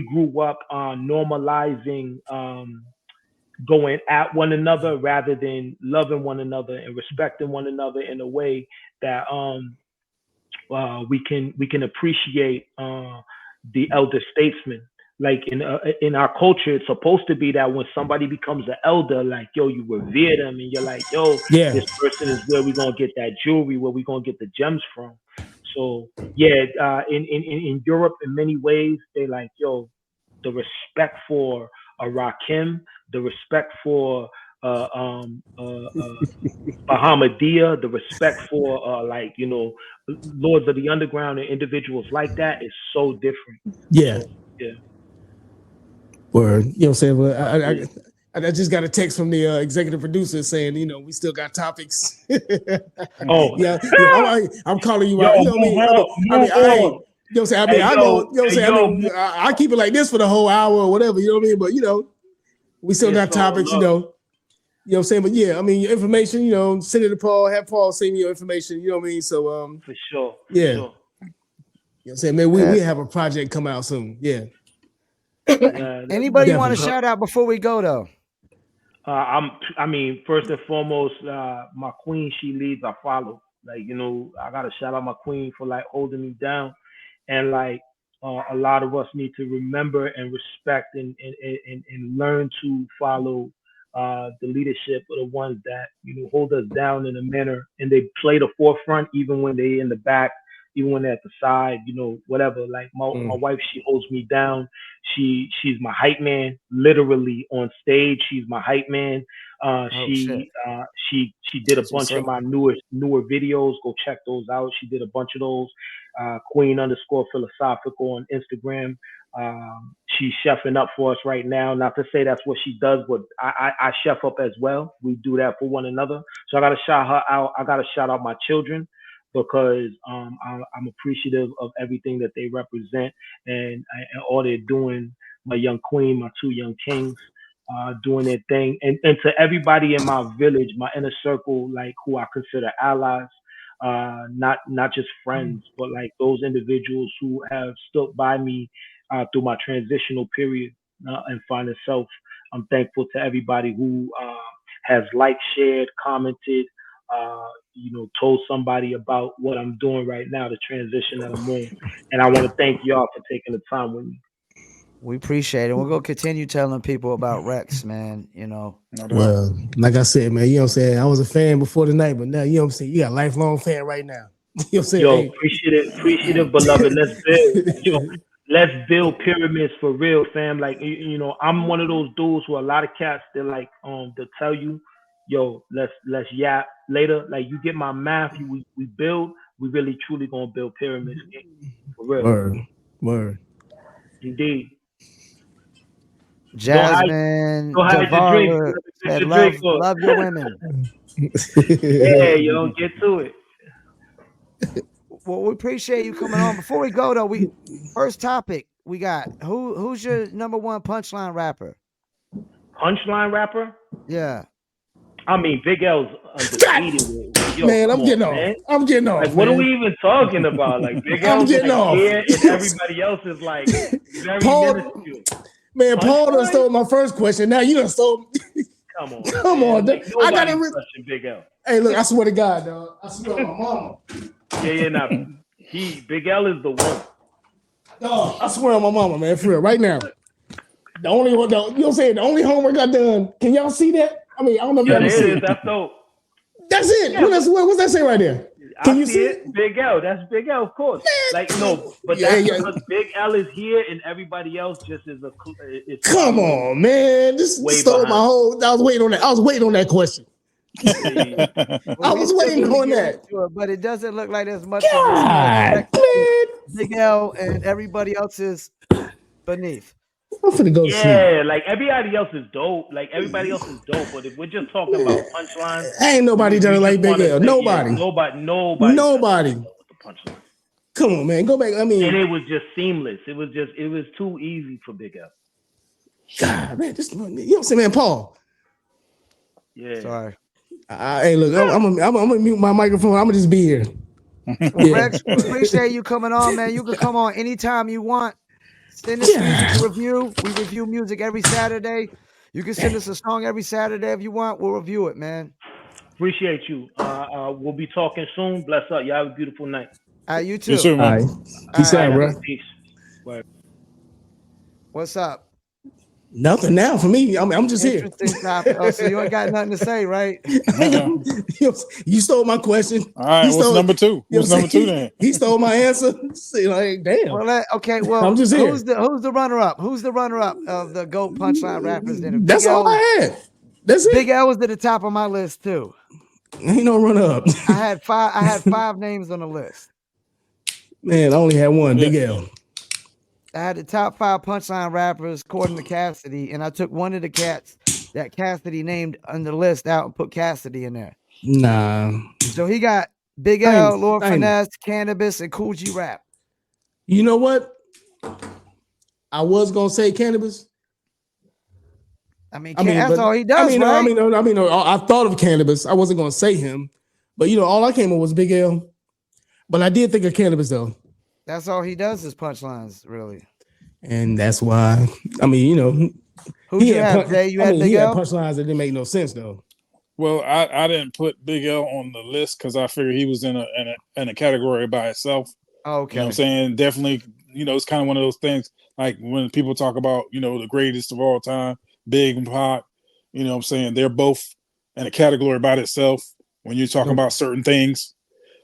grew up normalizing going at one another rather than loving one another and respecting one another in a way that we can appreciate the elder statesmen. Like in our culture, it's supposed to be that when somebody becomes an elder, like you revere them, and you're like, this person is where we're gonna get that jewelry, where we're gonna get the gems from. So in Europe, in many ways, they like the respect for a Rakim, the respect for Bahamadia, the respect for Lords of the Underground and individuals like that is so different. Yeah. So, yeah. Word. You know what I'm saying? Well, I just got a text from the executive producer saying, we still got topics. I'm calling you out. You know what I mean? I keep it like this for the whole hour or whatever, you know what I mean? But we still got topics, You know what I'm saying? But yeah, I mean, your information, send it to Paul, have Paul send me your information, you know what I mean? So for sure. Yeah. You know what I'm saying? Man, we have a project come out soon. Yeah. Anybody want to shout out before we go though? First and foremost, my queen, she leads, I follow. Like, I gotta shout out my queen for like holding me down. And like a lot of us need to remember and respect and learn to follow the leadership of the ones that hold us down in a manner, and they play the forefront even when they in the back, even when they're at the side, whatever. Like my wife, she holds me down. She's my hype man, literally on stage. She's my hype man. She did a bunch of my newer videos. Go check those out. She did a bunch of those. Queen _philosophical on Instagram. She's chefing up for us right now. Not to say that's what she does, but I chef up as well. We do that for one another. So I gotta shout her out. I gotta shout out my children because I'm appreciative of everything that they represent and all they're doing. My young queen, my two young kings, doing their thing, and to everybody in my village, my inner circle, like who I consider allies, not just friends, but like those individuals who have stood by me through my transitional period and finding self. I'm thankful to everybody who has liked, shared, commented, told somebody about what I'm doing right now, the transition that I'm on. And I want to thank y'all for taking the time with me. We appreciate it. We're gonna continue telling people about REKS, man. No doubt. Well, like I said, man, you know what I'm saying? I was a fan before tonight, but now, you know what I'm saying? You got a lifelong fan right now. You know what I'm saying? Yo, Hey. appreciative, beloved. Let's build. Let's build pyramids for real, fam. Like I'm one of those dudes who a lot of cats they're like they'll tell you, yo, let's yap later. Like you get my math, we build, we really truly gonna build pyramids for real. Word. Indeed. Jasmine Don't hide your drink. Javara Get said, your drink love your women. Yeah, yo, get to it. Well, we appreciate you coming on. Before we go though, first topic we got who's your number one punchline rapper? Punchline rapper? Yeah. I mean, Big L's undefeated. Yo, man, I'm getting off. I'm getting off. Like, what are we even talking about? Like, Big L's getting like off. here, and everybody else is like very minuscule. Man, Paul done stole my first question. Now you done stole. Come on, come on. Like, I gotta question Big L. Hey, look, I swear to God, dog. I swear on my mama. Yeah, Big L is the one. Dog, I swear on my mama, man, for real, right now. The only one, you know what I'm saying? The only homework I done. Can y'all see that? I mean, I don't know if y'all can see it. That's dope. That's it. Yeah, what's that say right there? Can you see it? Big L. That's Big L, of course. Like no, but that's because Big L is here and everybody else just is a. Come on, man! This stole my whole. I was waiting on that. I was waiting on that question. I was waiting on that, but it doesn't look like there's much. God, man. Big L and everybody else is beneath. I'm finna go see. Like everybody else is dope. Like everybody else is dope. But if we're just talking about punchlines, ain't nobody done it like Big L. Nobody. Nobody. Come on, man. Go back. I mean, and it was just seamless. It was too easy for Big L. God, man, you know what I'm saying, man, Paul. Yeah. Sorry. Hey, look, I'm gonna mute my microphone. I'm gonna just be here. REKS, appreciate you coming on, man. You can come on anytime you want. Send us music review. We review music every Saturday. You can send us a song every Saturday if you want. We'll review it, man. Appreciate you. We'll be talking soon. Bless up. Y'all have a beautiful night. You too. You too, man. All right. Peace out, bro. Peace. Bye. What's up? Nothing now for me. I'm just here. Oh, so you ain't got nothing to say, right? You stole my question. All right, what's number two? What's number two then? He stole my answer. Like, damn. Well, well, I'm just here. Who's the runner-up? Who's the runner-up of the GOAT punchline rappers? That's all I had. That's it. Big L was at the top of my list too. Ain't no runner-up. I had five names on the list. Man, I only had one. Big L. I had the top 5 punchline rappers according to Cassidy, and I took one of the cats that Cassidy named on the list out and put Cassidy in there. Nah. So he got Big L, Lord Finesse, Cannabis, and Cool G Rap. You know what? I was gonna say Cannabis. I mean that's all he does, right? I thought of Cannabis. I wasn't gonna say him, but all I came up was Big L. But I did think of Cannabis though. That's all he does is punchlines, really. And that's why, who you have, Jay? You had Big L? Punchlines that didn't make no sense, though. Well, I didn't put Big L on the list because I figured he was in a category by itself. Okay. You know what I'm saying? Definitely, it's kind of one of those things, like when people talk about, the greatest of all time, Big and Pac, you know what I'm saying? They're both in a category by itself when you're talking about certain things.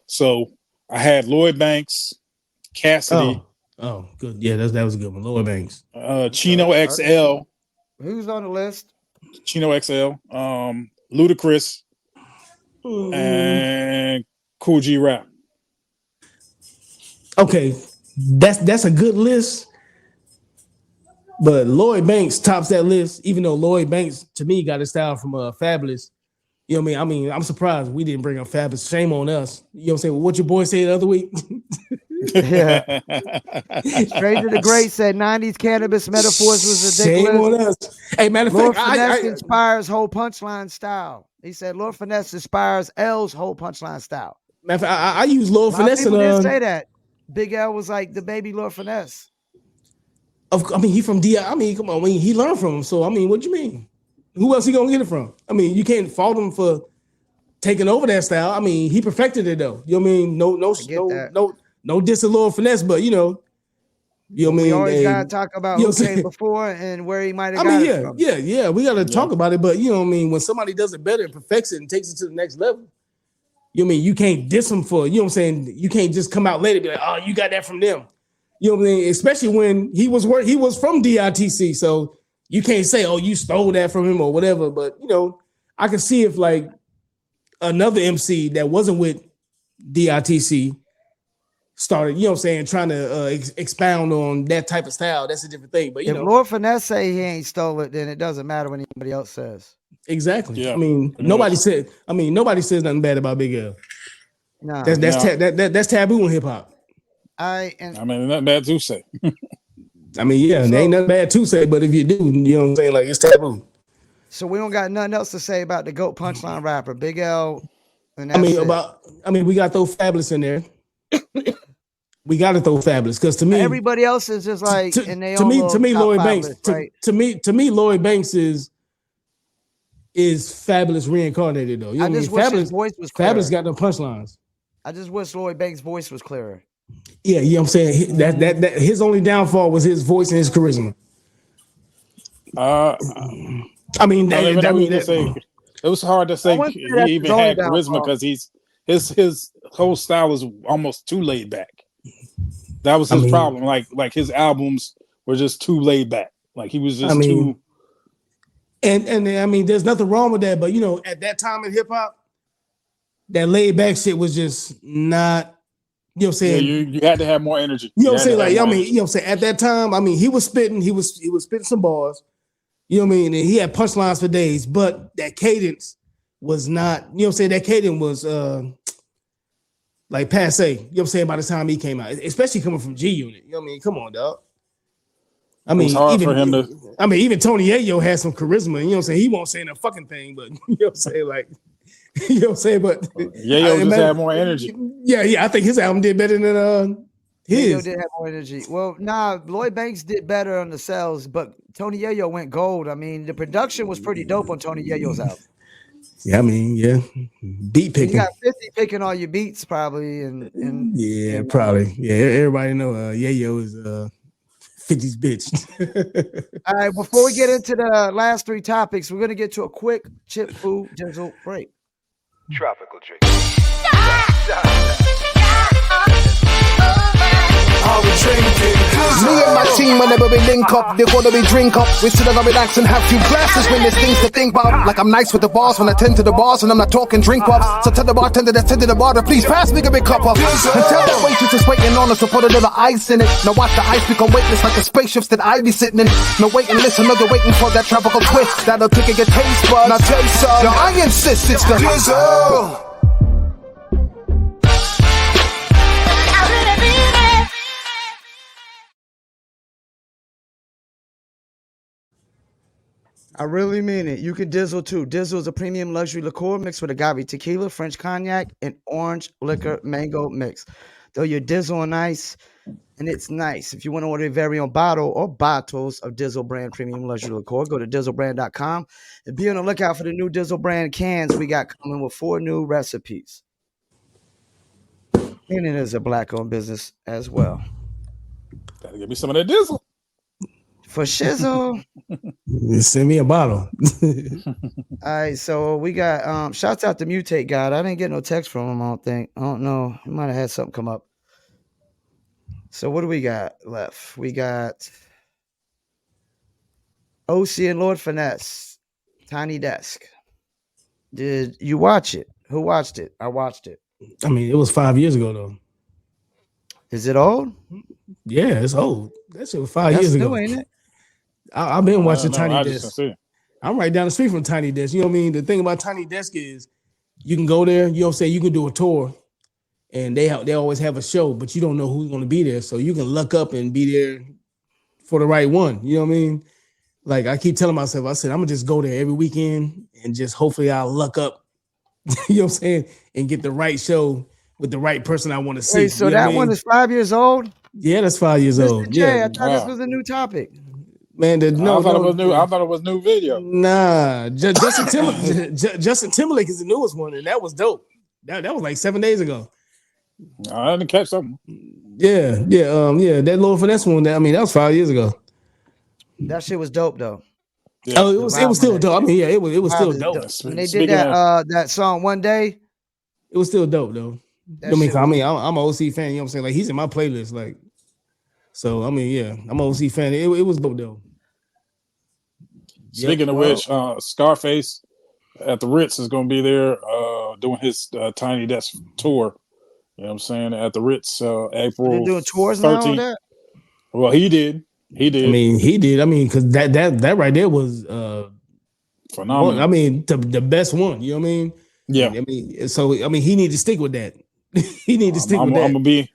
So I had Lloyd Banks, Cassidy. Oh, good. Yeah, that was a good one. Lloyd Banks. Chino XL. Who's on the list? Chino XL. Ludacris. And Cool G Rap. Okay. That's a good list. But Lloyd Banks tops that list, even though Lloyd Banks, to me, got his style from Fabulous. You know what I mean? I'm surprised we didn't bring up Fabulous. Shame on us. You know what I'm saying? Well, what your boy said the other week? Yeah. Stranger the Great said 90s cannabis metaphors was ridiculous. Shame on us. Hey, matter of Lord fact, Finesse inspires whole punchline style. He said Lord Finesse inspires L's whole punchline style. Matter of fact, I use Lord Finesse. People didn't say that. Big L was like the baby Lord Finesse. I mean, he from DI. I mean, come on. I mean, he learned from him. So, I mean, what you mean? Who else he gonna get it from? I mean, you can't fault him for taking over that style. I mean, he perfected it though. You know what I mean? No diss of Lord Finesse, but you know what I mean? We always gotta talk about who came before and where he might have got it from. Yeah. We gotta talk about it, but you know what I mean? When somebody does it better and perfects it and takes it to the next level, you know what I mean? You can't diss them for, you know what I'm saying? You can't just come out later and be like, oh, you got that from them. You know what I mean? Especially when he was from DITC, so you can't say, oh, you stole that from him or whatever. But you know, I can see if like another MC that wasn't with DITC started, you know what I'm saying, trying to expound on that type of style. That's a different thing. But you know, Lord Finesse say he ain't stole it, then it doesn't matter what anybody else says. Exactly. Yeah. I mean, nobody says nothing bad about Big L. No, that's taboo in hip hop. I mean, nothing bad to say. I mean, yeah, there ain't nothing bad to say, but if you do, you know what I'm saying, like it's taboo. So we don't got nothing else to say about the GOAT punchline rapper, Big L. And we got to throw Fabulous in there. We got to throw Fabulous because to me, everybody else is just like to me, Lloyd Banks. Right? To me, Lloyd Banks is Fabulous reincarnated though. You know I just wish his voice was clearer. Fabulous got no punchlines. I just wish Lloyd Banks' voice was clearer. Yeah, you know what I'm saying? That his only downfall was his voice and his charisma. It was hard to say he even had charisma because his whole style is almost too laid back. That was his problem. Like his albums were just too laid back. Like he was just too. And I mean, there's nothing wrong with that, but you know, at that time in hip hop, that laid back shit was just not. You know what I'm saying? Yeah, you had to have more energy. You know what I'm saying? Like, you know what I'm saying? At that time, I mean, he was spitting some bars. You know what I mean? And he had punchlines for days, but that cadence was not, you know what I'm saying? That cadence was like passe. You know what I'm saying? By the time he came out, especially coming from G Unit. You know what I mean? Come on, dog. I mean, even Tony Yayo had some charisma. You know what I'm saying? He won't say a fucking thing, but you know what I'm saying? Like, you know what I'm saying? But Yayo just had more energy. Yeah. I think his album did better than his. Yayo did have more energy. Well, Lloyd Banks did better on the sales, but Tony Yayo went gold. I mean, the production was pretty dope on Tony Yayo's album. Yeah, I mean, yeah. Beat picking. You got 50 picking all your beats, probably. And probably. Yeah, everybody know Yayo is 50's bitch. All right, before we get into the last three topics, we're going to get to a quick chip food Dizzle break. Tropical drink. Me and my team, whenever we link up, they're gonna be drink up. We sit down and relax and have few glasses when there's things to think about. Like I'm nice with the bars when I tend to the bars and I'm not talking drink ups. So tell the bartender that's tending the bar to please pass me a big cup up. And tell that waitress is waiting on us to put a little ice in it. Now watch the ice become weightless like the spaceships that I be sitting in. No wait and listen, no they're waiting for that tropical twist that'll take your taste buds. Now taste some. Now I insist it's the Dizzle. I really mean it. You can Dizzle too. Dizzle is a premium luxury liqueur mixed with agave tequila, French cognac, and orange liquor mango mix. Throw your Dizzle on ice, and it's nice. If you want to order your very own bottle or bottles of Dizzle brand premium luxury liqueur, go to dizzlebrand.com and be on the lookout for the new Dizzle brand cans we got coming with 4 new recipes. And it is a black-owned business as well. Gotta give me some of that Dizzle. For shizzle. Send me a bottle. All right, so we got shouts out to Mutate God. I didn't get no text from him, I don't think. I don't know. He might have had something come up. So what do we got left? We got OC and Lord Finesse. Tiny Desk. Did you watch it? Who watched it? I watched it. I mean, it was 5 years ago though. Is it old? Yeah, it's old. That shit was 5 years ago. Ain't it? I've been watching No, Tiny I just Desk. see it. I'm right down the street from Tiny Desk. You know what I mean? The thing about Tiny Desk is you can go there. You know what I'm saying? You can do a tour, and they always have a show, but you don't know who's going to be there, so you can luck up and be there for the right one. You know what I mean? Like I keep telling myself, I said I'm gonna just go there every weekend and just hopefully I'll luck up. You know what I'm saying? And get the right show with the right person I want to see. Wait, so You know what that I mean? one is 5 years old? Yeah, that's 5 years Mr. old. J, Yeah, I thought this was a new topic. man. I thought it was new. I thought it was new video. Nah, Justin Timberlake is the newest one, and that was dope. That was like 7 days ago. I didn't catch something. Yeah. That Lord Finesse one. That was 5 years ago. That shit was dope though. Yeah. Oh, it was still dope. I mean, yeah, it was still dope. When they did that song One Day, it was still dope though. I'm an OC fan. You know what I'm saying? Like he's in my playlist. Like, so I mean, yeah, I'm an OC fan. It was dope though. Speaking of which, Scarface at the Ritz is going to be there doing his Tiny Desk tour. You know what I'm saying? At the Ritz, April. They're doing tours 13th. now. That? Well, he did. I mean, he did. I mean, because that right there was phenomenal. I mean, the best one. You know what I mean? Yeah. I mean, so he need to stick with that. He need to stick with that. I'm gonna be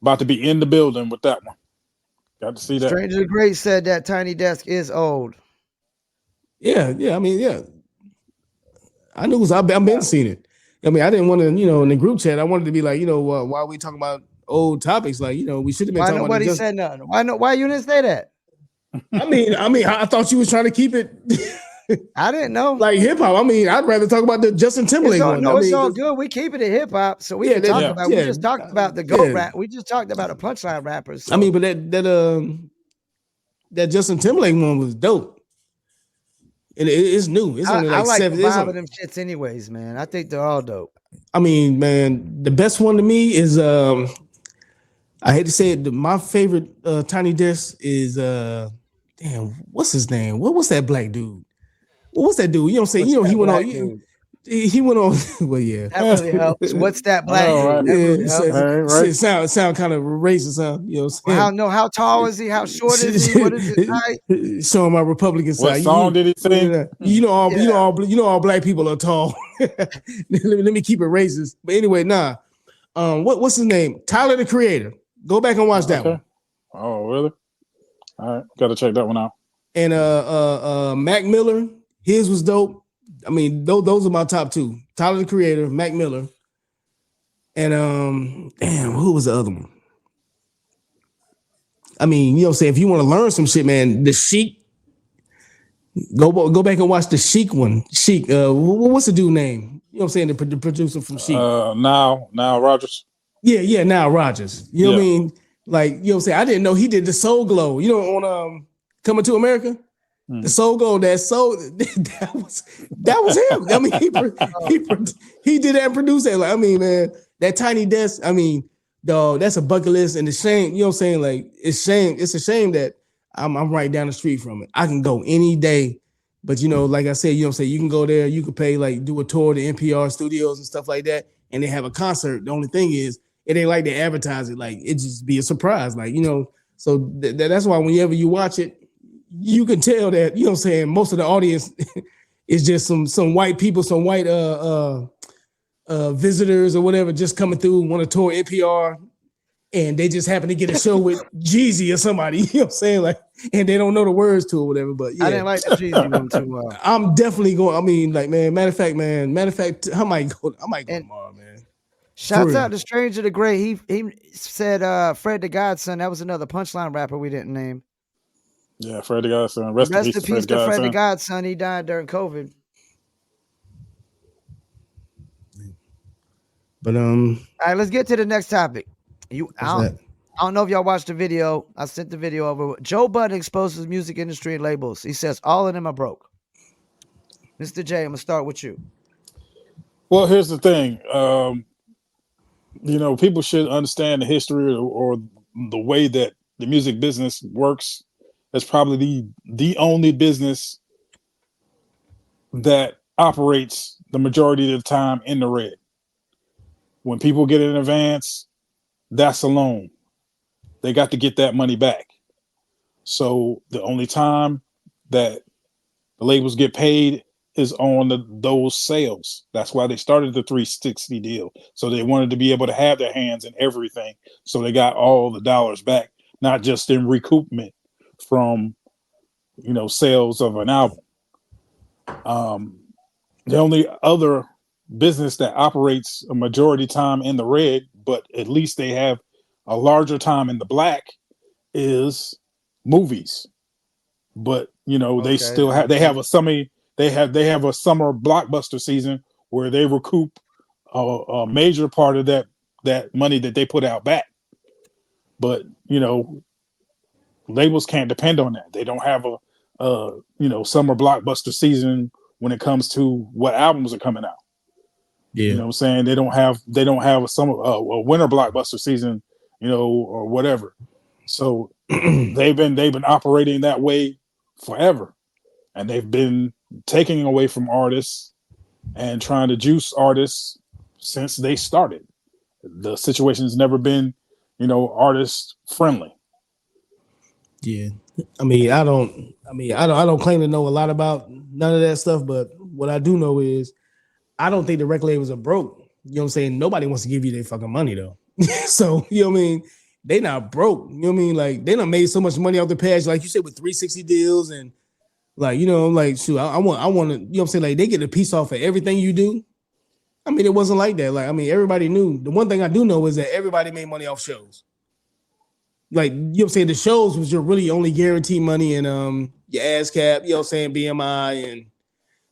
about to be in the building with that one. Got to see that. Stranger the Great said that Tiny Desk is old. Yeah. I mean, yeah. I knew I've been seeing it. I mean, I didn't want to, in the group chat, I wanted to be like, why are we talking about old topics? Like, we should have been talking about. Why nobody said nothing? Why you didn't say that? I mean, I thought you was trying to keep it. I didn't know. Like hip hop. I mean, I'd rather talk about the Justin Timberlake one. No, it's all good. We keep it at hip hop, so we can talk about. We just talked about the GOAT rap. We just talked about the punchline rappers. So. I mean, but that Justin Timberlake one was dope, and it's new. It's only like I like 7. the vibe of them shits, anyways, man. I think they're all dope. I mean, man, the best one to me is I hate to say it, my favorite Tiny Desk is damn, what's his name? What's that black dude? What's that dude? You know what I'm saying? He went on. He went on. Well, yeah. That really helps. What's that black dude? That really helps. Sound kind of racist, huh? You know what I'm saying? How tall is he? How short is he? What is his height? Showing my Republican side. What song did he sing? All black people are tall. let me keep it racist. But anyway, what's his name? Tyler the Creator. Go back and watch that one. Oh, really? All right, got to check that one out. And Mac Miller, his was dope. I mean, those are my top two. Tyler the Creator, Mac Miller, and who was the other one? I mean, you know what I'm saying? If you want to learn some shit, man, the Sheik. Go back and watch the Sheik one. Sheik, what's the dude name? You know what I'm saying? The producer from Sheik. Now Rogers. Yeah, Now Rogers. You know what I mean? Like, you know what I'm saying? I didn't know he did the Soul Glow. You know, on Coming to America? The Soul Glow, that was him. I mean, he did that and produced that. Like, I mean, man, that Tiny Desk, I mean, dog, that's a bucket list. And the shame, you know what I'm saying? Like, it's a shame that I'm right down the street from it. I can go any day. But, like I said, you know what I'm saying? You can go there, you can pay, like, do a tour to NPR studios and stuff like that, and they have a concert. The only thing is, it ain't like they advertise it. Like, it just be a surprise. Like, so that's why whenever you watch it, you can tell that, you know what I'm saying, most of the audience is just some white people, some white visitors or whatever just coming through, want to tour NPR, and they just happen to get a show with Jeezy or somebody, you know what I'm saying? Like, and they don't know the words to it or whatever. But yeah. I didn't like the Jeezy one too well. I'm definitely going, I mean, like, man, matter of fact, I might go tomorrow, man. Shouts out to Stranger the Great. He said Fred the Godson. That was another punchline rapper we didn't name. Yeah, Fred the Godson. Rest in peace to Fred the Godson. He died during COVID. But all right, let's get to the next topic. I don't know if y'all watched the video. I sent the video over. Joe Budden exposes music industry and labels. He says all of them are broke. Mr. J, I'm gonna start with you. Well, here's the thing. People should understand the history or the way that the music business works. It's probably the only business that operates the majority of the time in the red. When people get in advance, that's a loan. They got to get that money back. So the only time that the labels get paid is on those sales. That's why they started the 360 deal. So they wanted to be able to have their hands in everything. So they got all the dollars back, not just in recoupment from, sales of an album. The only other business that operates a majority time in the red, but at least they have a larger time in the black, is movies. But they still have they have a summer blockbuster season where they recoup a major part of that money that they put out back. But labels can't depend on that. They don't have a summer blockbuster season when it comes to what albums are coming out. Yeah. You know what I'm saying? They don't have a summer a winter blockbuster season, or whatever. So they've been operating that way forever, and they've been taking away from artists and trying to juice artists since they started. The situation's never been, artist friendly. Yeah. I don't claim to know a lot about none of that stuff, but what I do know is I don't think the record labels are broke. You know what I'm saying? Nobody wants to give you their fucking money though. So, you know what I mean? They not broke. You know what I mean? Like they done made so much money off the past, like you said, with 360 deals and like, shoot, I want to, you know what I'm saying? Like they get a piece off of everything you do. I mean, it wasn't like that. Like, everybody knew. The one thing I do know is that everybody made money off shows. Like, you know what I'm saying? The shows was your really only guaranteed money and your ASCAP, you know what I'm saying, BMI and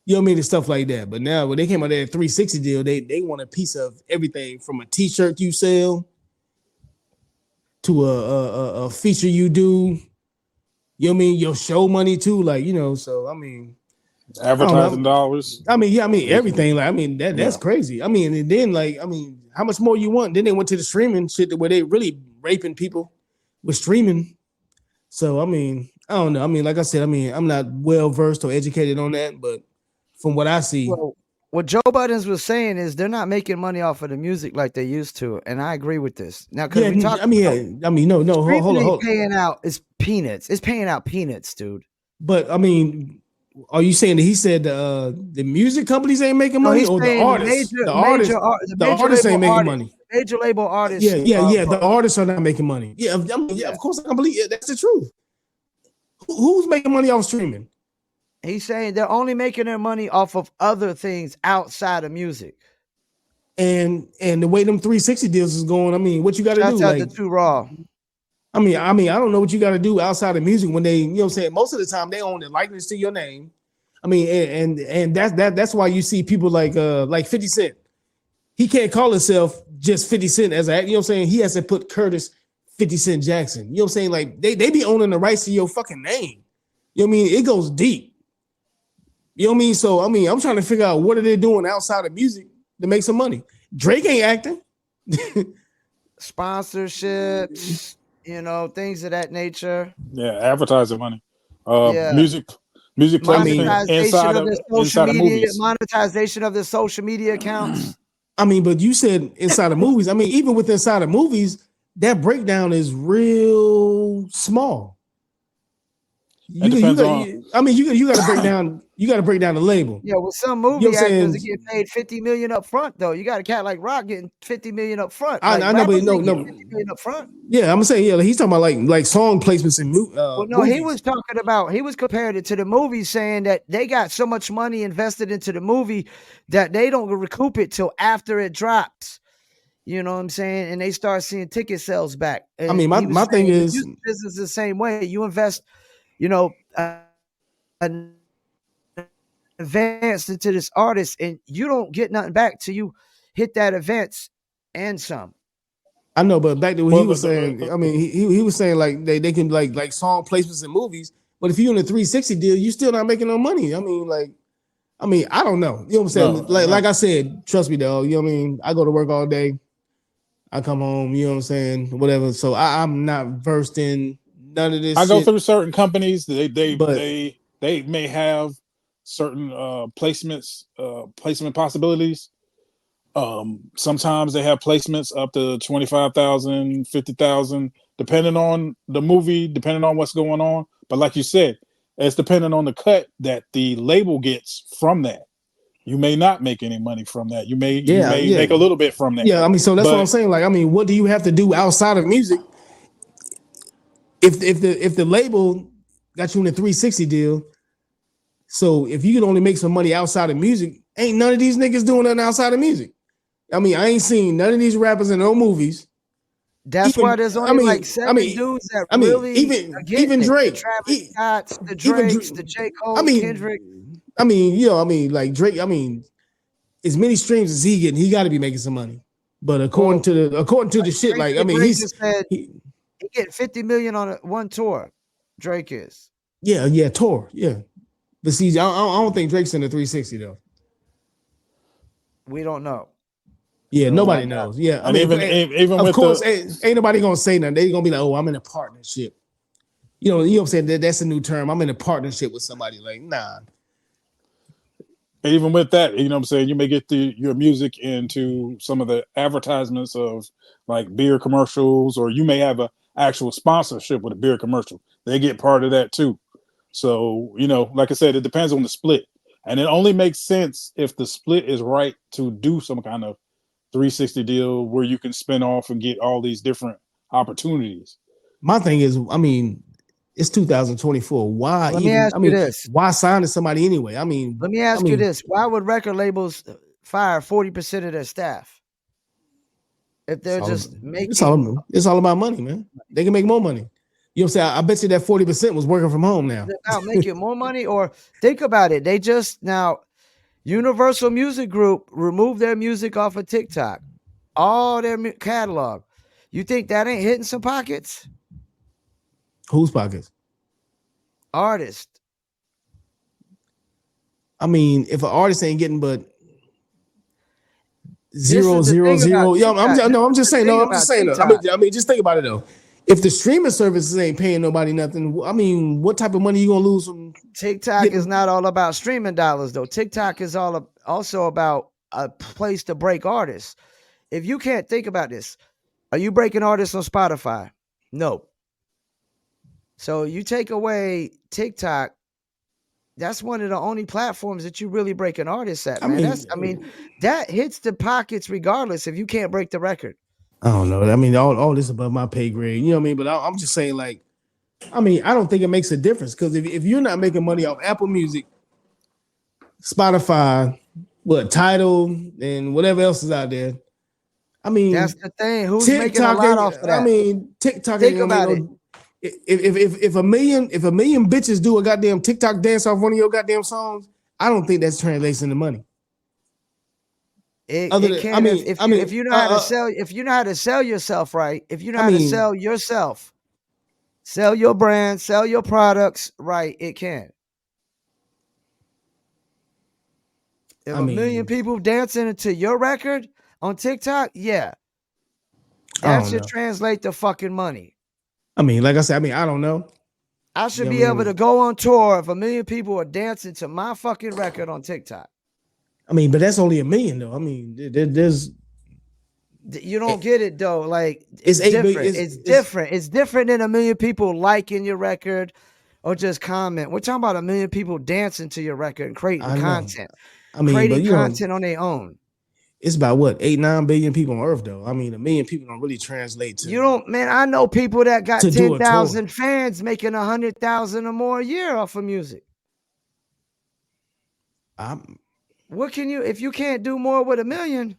you know what I mean, and stuff like that. But now when they came out of that 360 deal, they want a piece of everything from a t-shirt you sell to a feature you do. You know what I mean? Your show money too. Like, so Advertising dollars. Everything. Like, that's crazy. And then how much more you want? Then they went to the streaming shit where they really raping people with streaming. So I don't know. Like I said, I'm not well versed or educated on that, but from what I see, well, what Joe Buttons was saying is they're not making money off of the music like they used to, and I agree with this. Now, because we talk, no, hold on. Paying out is peanuts. It's paying out peanuts, dude. But are you saying that he said the music companies ain't making money, or the artists? The artists ain't making money. Major label artists. Yeah. The artists are not making money. Yeah, of course I can believe it. That's the truth. Who's making money off streaming? He's saying they're only making their money off of other things outside of music. And the way them 360 deals is going, what you got to do? Like, the two raw. I don't know what you got to do outside of music when they, you know what I'm saying? Most of the time they own the likeness to your name. And that's why you see people like 50 Cent. He can't call himself just 50 Cent as a, you know what I'm saying? He has to put Curtis 50 Cent Jackson. You know what I'm saying? Like they be owning the rights to your fucking name. You know what I mean? It goes deep. You know what I mean? So, I'm trying to figure out what are they doing outside of music to make some money. Drake ain't acting. Sponsorships, things of that nature. Yeah, advertising money. Music placement inside of movies. Monetization of the social media accounts. But you said inside of movies. Even with inside of movies, that breakdown is real small. You got to break down. You got to break down the label. Yeah, with some movie actors that get paid $50 million up front, though. You got a cat like Rock getting $50 million up front. I know, but no. $50 million up front. Yeah, I'm saying he's talking about like song placements in movies. He was talking about comparing it to the movie, saying that they got so much money invested into the movie that they don't recoup it till after it drops. You know what I'm saying? And they start seeing ticket sales back. And my thing is, this is the same way. You invest, an advance into this artist, and you don't get nothing back till you hit that advance and some. I know, but back to what he was saying. He was saying like they can like song placements in movies, but if you're in a 360 deal, you're still not making no money. I don't know. You know what I'm saying? Like I said, trust me, though. You know what I mean? I go to work all day. I come home. You know what I'm saying? Whatever. So I'm not versed in none of this. I go through certain companies. They may have certain placement possibilities, Sometimes they have placements up to 25,000, 50,000, depending on the movie, depending on what's going on. But like you said, it's depending on the cut that the label gets from that. You may not make any money from that. You may make a little bit from that. Yeah, I mean, so that's what I'm saying. Like, I mean, what do you have to do outside of music? If the label got you in a 360 deal, so if you can only make some money outside of music, ain't none of these niggas doing nothing outside of music. I mean, I ain't seen none of these rappers in no movies. That's why there's only like 7 dudes that really even Drake, the Travis Scotts, the Drakes, the J. Cole, Kendrick. I mean, like Drake. I mean, as many streams as he getting, he got to be making some money. But according to the shit, like I mean, he getting 50 million on one tour. Drake is. Yeah, tour, yeah. But see, I don't think Drake's in the 360 though. We don't know. Yeah, nobody knows. Yeah, I mean, even of course, ain't nobody gonna say nothing. They gonna be like, "Oh, I'm in a partnership." You know what I'm saying? That's a new term. I'm in a partnership with somebody. Like, nah. Even with that, you know what I'm saying? You may get your music into some of the advertisements of like beer commercials, or you may have an actual sponsorship with a beer commercial. They get part of that too. So, you know, like I said, it depends on the split. And it only makes sense if the split is right to do some kind of 360 deal where you can spin off and get all these different opportunities. My thing is, I mean, it's 2024. Why? Let me ask you this: why sign to somebody anyway? I mean, let me ask you this: why would record labels fire 40% of their staff if they're just making? It's all about money, man. They can make more money. You know what I'm saying? I bet you that 40% was working from home now. They're now making more money, or think about it. They just now. Universal Music Group removed their music off of TikTok, all their catalog. You think that ain't hitting some pockets? Whose pockets? Artists. I mean, if an artist ain't getting but 0, 0, 0, I'm just saying. I mean, just think about it though. If the streaming services ain't paying nobody nothing, I mean, what type of money you gonna lose from TikTok? Is not all about streaming dollars though. TikTok is also about a place to break artists. If you can't think about this, are you breaking artists on Spotify? No. So you take away TikTok, that's one of the only platforms that you really breaking artists at, man. I mean, that hits the pockets regardless if you can't break the record. I don't know. I mean, all this above my pay grade. You know what I mean? But I'm just saying, like, I mean, I don't think it makes a difference because if you're not making money off Apple Music, Spotify, Tidal, and whatever else is out there, I mean, that's the thing. Who's making a lot off of that? I mean, TikTok ain't gonna make no. If a million bitches do a goddamn TikTok dance off one of your goddamn songs, I don't think that's translating into money. If you know how to sell, if you know how to sell yourself right, if you know how to sell yourself, sell your brand, sell your products right, it can. If a million people dancing into your record on TikTok, yeah, that should translate to fucking money. I mean, like I said, I don't know. I should be able to go on tour if a million people are dancing to my fucking record on TikTok. I mean, but that's only a million though. I mean, there's you don't get it though. Like it's different. It's different. It's different than a million people liking your record or just comment. We're talking about a million people dancing to your record and creating content. I mean, creating content on their own. It's about what 8-9 billion people on Earth though. I mean, a million people don't really translate to. You don't, man. I know people that got 10,000 fans making 100,000 or more a year off of music. What can you, if you can't do more with a million?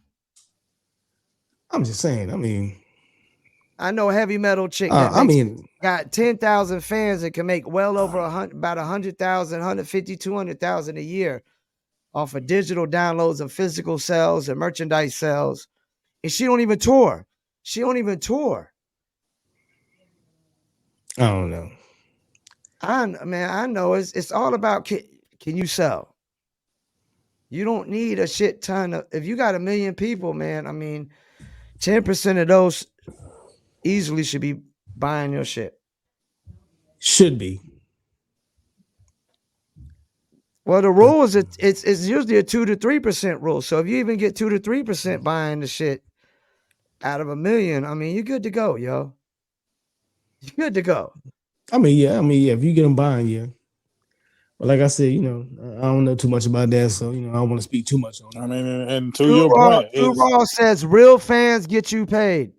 I'm just saying. I mean, I know a heavy metal chick that got 10,000 fans and can make well over about 100,000, 150, 200,000 a year off of digital downloads and physical sales and merchandise sales. And she don't even tour. I don't know. I know it's all about can you sell? You don't need a shit ton of, if you got 1 million people, man, I mean, 10% of those easily should be buying your shit. Should be. Well, the rule is it's usually a 2 to 3% rule. So if you even get 2 to 3% buying the shit out of 1 million, I mean, you're good to go, yo. You're good to go. I mean, yeah. If you get them buying, yeah. But like I said, I don't know too much about that, so I don't want to speak too much on it. I mean, and to your point, True Raw says real fans get you paid.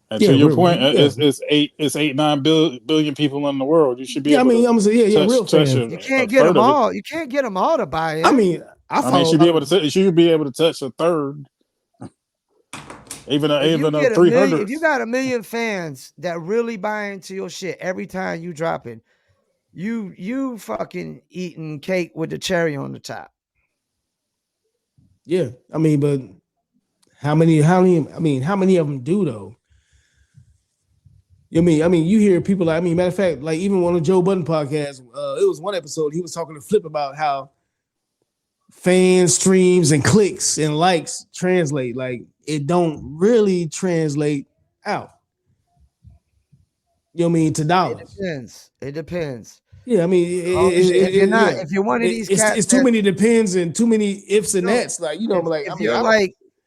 And to your point, it's 9 billion people in the world. You should be able to I'm saying, real fans. You can't get them all. You can't get them all to buy in. I mean, you should be able to. You should be able to touch a third, even a 300. If you got 1 million fans that really buy into your shit every time you drop it, you fucking eating cake with the cherry on the top. Yeah, I mean, but how many of them do though? I mean, you hear people like, matter of fact, like even on the Joe Budden podcast, it was one episode he was talking to Flip about how fans, streams, and clicks and likes translate. Like it don't really translate out. To dollars. It depends. Yeah, I mean, if you're one of these cats, it's too many depends and too many ifs and that's. Like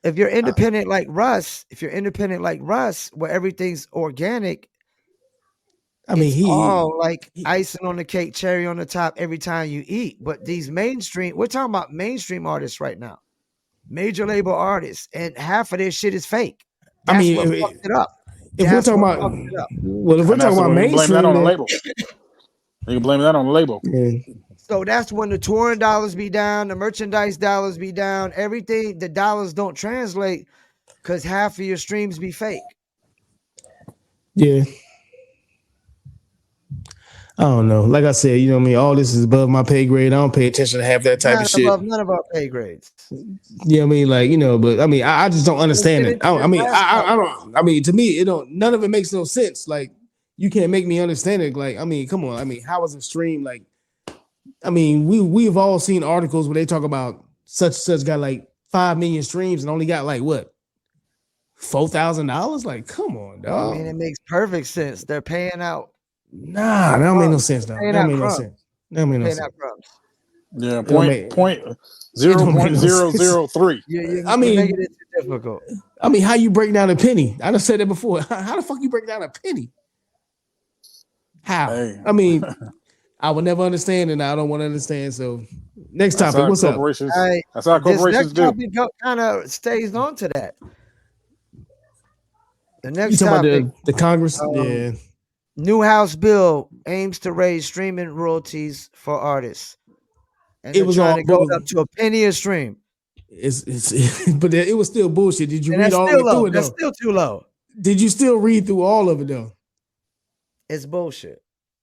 if you're independent like Russ, where everything's organic. I mean, all like icing on the cake, cherry on the top every time you eat. But these we're talking about mainstream artists right now, major label artists, and half of their shit is fake. That's what fucked it up. If we're talking about mainstream, blame that on the label. You can blame that on the label. Yeah. So that's when the touring dollars be down, the merchandise dollars be down, everything. The dollars don't translate because half of your streams be fake. Yeah. I don't know. Like I said, all this is above my pay grade. I don't pay attention to half that type of shit. None of our pay grades. Yeah, but I just don't understand it. I don't. To me, it don't. None of it makes no sense. Like you can't make me understand it. Like come on. How is a stream like? We've all seen articles where they talk about such got like 5 million streams and only got like what? $4,000? Like, come on, dog. It makes perfect sense. They're paying out. Nah, that don't make no sense, dog. That don't make no sense. That don't make no sense. Yeah, point 0.003. Making it too difficult. How you break down a penny? I done said that before. How the fuck you break down a penny? How? Hey. I will never understand, and I don't want to understand. So, next topic. What's up? That's how corporations do. This next topic kind of stays on to that. The next topic, about the Congress. Yeah. New House bill aims to raise streaming royalties for artists. And it was trying to go up to a penny a stream. But it was still bullshit. Did you read all of it through it? That's still too low. Did you still read through all of it though? It's bullshit.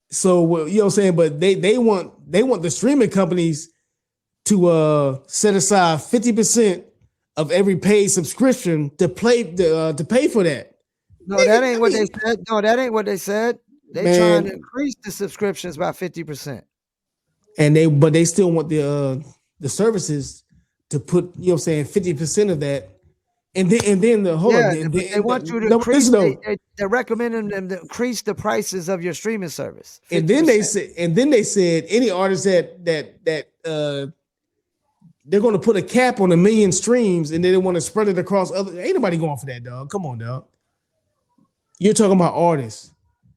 So you know what I'm saying? But they want the streaming companies to set aside 50% of every paid subscription to pay for that. No, that ain't what they said. No, that ain't what they said. They trying to increase the subscriptions by 50%. And they still want the services to put, 50% of that. And then they want you to increase. They're recommending them to increase the prices of your streaming service. 50%. And then they said any artist that they're going to put a cap on 1 million streams, and then they want to spread it across other. Ain't nobody going for that, dog. Come on, dog. You're talking about artists.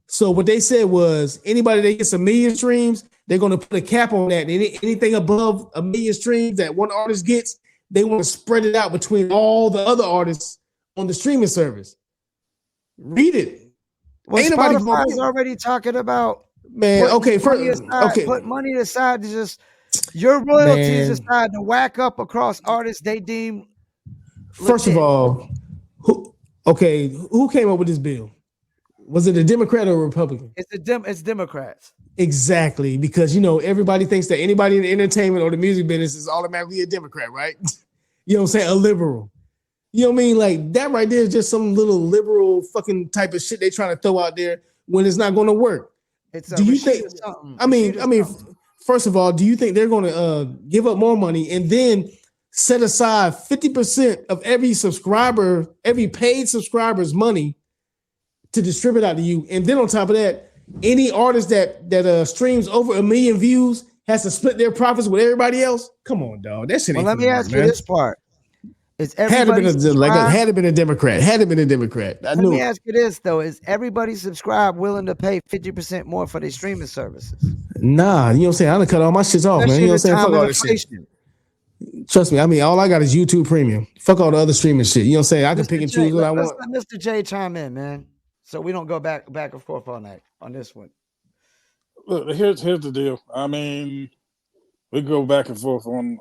So what they said was anybody that gets 1 million streams, they're going to put a cap on that. Anything above 1 million streams that one artist gets, they want to spread it out between all the other artists on the streaming service. Read it. Well, Spotify's already talking about put money aside to just your royalties aside to whack up across artists they deem. First of all, who came up with this bill? Was it a Democrat or a Republican? It's Democrats. Exactly, because everybody thinks that anybody in the entertainment or the music business is automatically a Democrat, right? You know what I'm saying? A liberal. You know what I mean? Like that right there is just some little liberal fucking type of shit they trying to throw out there when it's not going to work. Do you think? First of all, do you think they're going to give up more money and then set aside 50% of every paid subscriber's money to distribute out to you? And then on top of that, any artist that streams over 1 million views has to split their profits with everybody else. Come on, dog. That shit ain't. Well, let me ask you this part: Is had it everybody had it been a Democrat? Had it been a Democrat? Let me ask you this though: is everybody subscribed willing to pay 50% more for their streaming services? Nah, you know what I'm saying? I done cut all my shits off, man. You know what I'm saying? Fuck all this shit. Trust me, I mean, all I got is YouTube Premium. Fuck all the other streaming shit. You know what I'm saying? I can pick and choose what I want. Let Mr. J chime in, man. So we don't go back and forth all night on this one. Look, here's the deal. I mean, we go back and forth on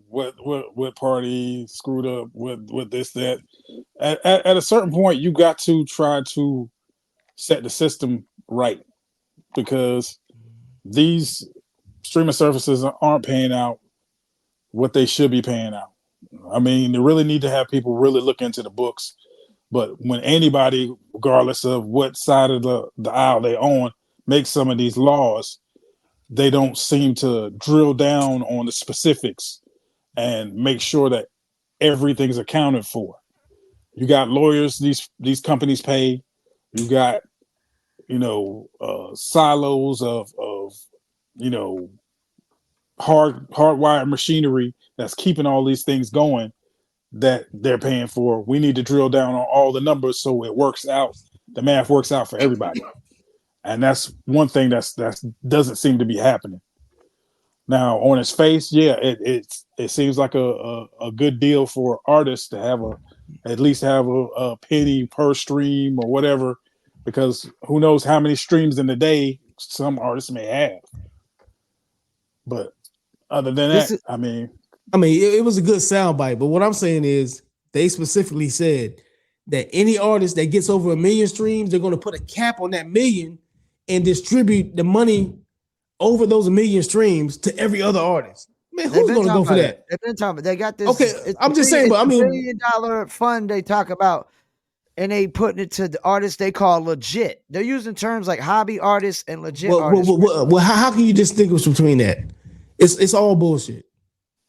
what party screwed up with this, that. At a certain point, you got to try to set the system right, because these streaming services aren't paying out what they should be paying out. I mean, they really need to have people really look into the books. But when anybody, regardless of what side of the aisle they on, makes some of these laws, they don't seem to drill down on the specifics and make sure that everything's accounted for. You got lawyers, these companies pay. You got, silos of hardwired machinery that's keeping all these things going that they're paying for. We need to drill down on all the numbers so it works out. The math works out for everybody. And that's one thing that doesn't seem to be happening. Now, on its face, yeah, it seems like a good deal for artists to have at least have a penny per stream or whatever, because who knows how many streams in a day some artists may have. But other than that, I mean, it was a good soundbite. But what I'm saying is, they specifically said that any artist that gets over 1 million streams, they're going to put a cap on that 1 million and distribute the money over those 1 million streams to every other artist. Man, who's going to go for that? They've been talking about. They got this. Okay, I'm just saying, but I mean, $1 million fund they talk about, and they putting it to the artists they call legit. They're using terms like hobby artists and legit artists. Well, how can you distinguish between that? It's all bullshit.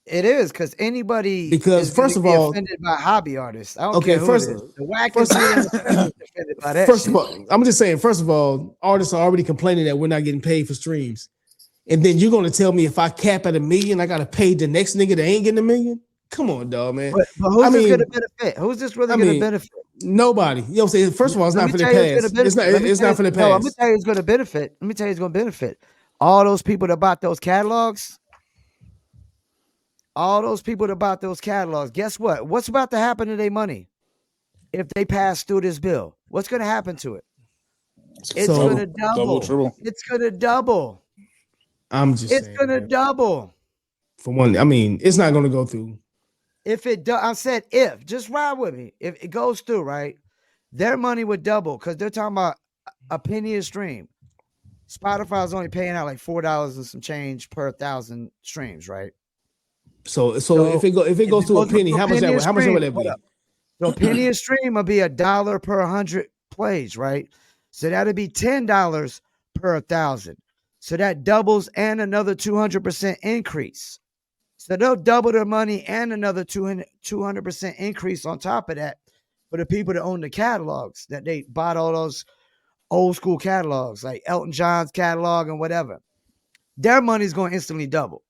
It is, because anybody first of all, offended by hobby artists. I don't care who it is. The wackest offended by that. First of all, I'm just saying. First of all, artists are already complaining that we're not getting paid for streams, and then you're going to tell me if I cap at 1 million, I got to pay the next nigga that ain't getting 1 million? Come on, dog, man. But who's this going to benefit? Who's this really going to benefit? Nobody. You know what I'm saying? First of all, it's not for the past. It's not for the past. No, I'm going to tell you it's going to benefit. Let me tell you it's going to benefit. All those people that bought those catalogs. Guess what? What's about to happen to their money if they pass through this bill? What's going to happen to it? It's going to double. It's going to double. I'm just saying. It's going to double. For one, I mean, it's not going to go through. If it does, I said if. Just ride with me. If it goes through, right, their money would double, because they're talking about a penny a stream. Spotify's only paying out like $4 and some change per 1,000 streams, right? So if it goes to a penny, how much would that be? So a penny a stream will be $1 per 100 plays, right? So that'd be $10 per 1,000. So that doubles and another 200% increase. So they'll double their money and another 200% increase on top of that for the people that own the catalogs, that they bought all those old school catalogs like Elton John's catalog and whatever. Their money's going to instantly double.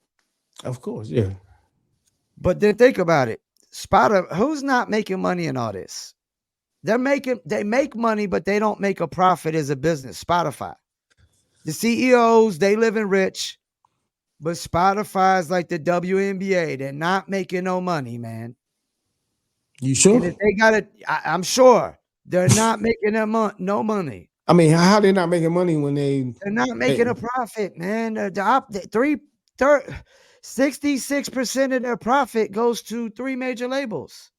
Of course, yeah. But then think about it. Spotify, who's not making money in all this? They make money, but they don't make a profit as a business. Spotify. The CEOs, they living rich, but Spotify's like the WNBA. They're not making no money, man. You sure? And if they got it, I'm sure they're not making no money. I mean, how they not making money when they're not making a profit, man? 66% of their profit goes to 3 major labels.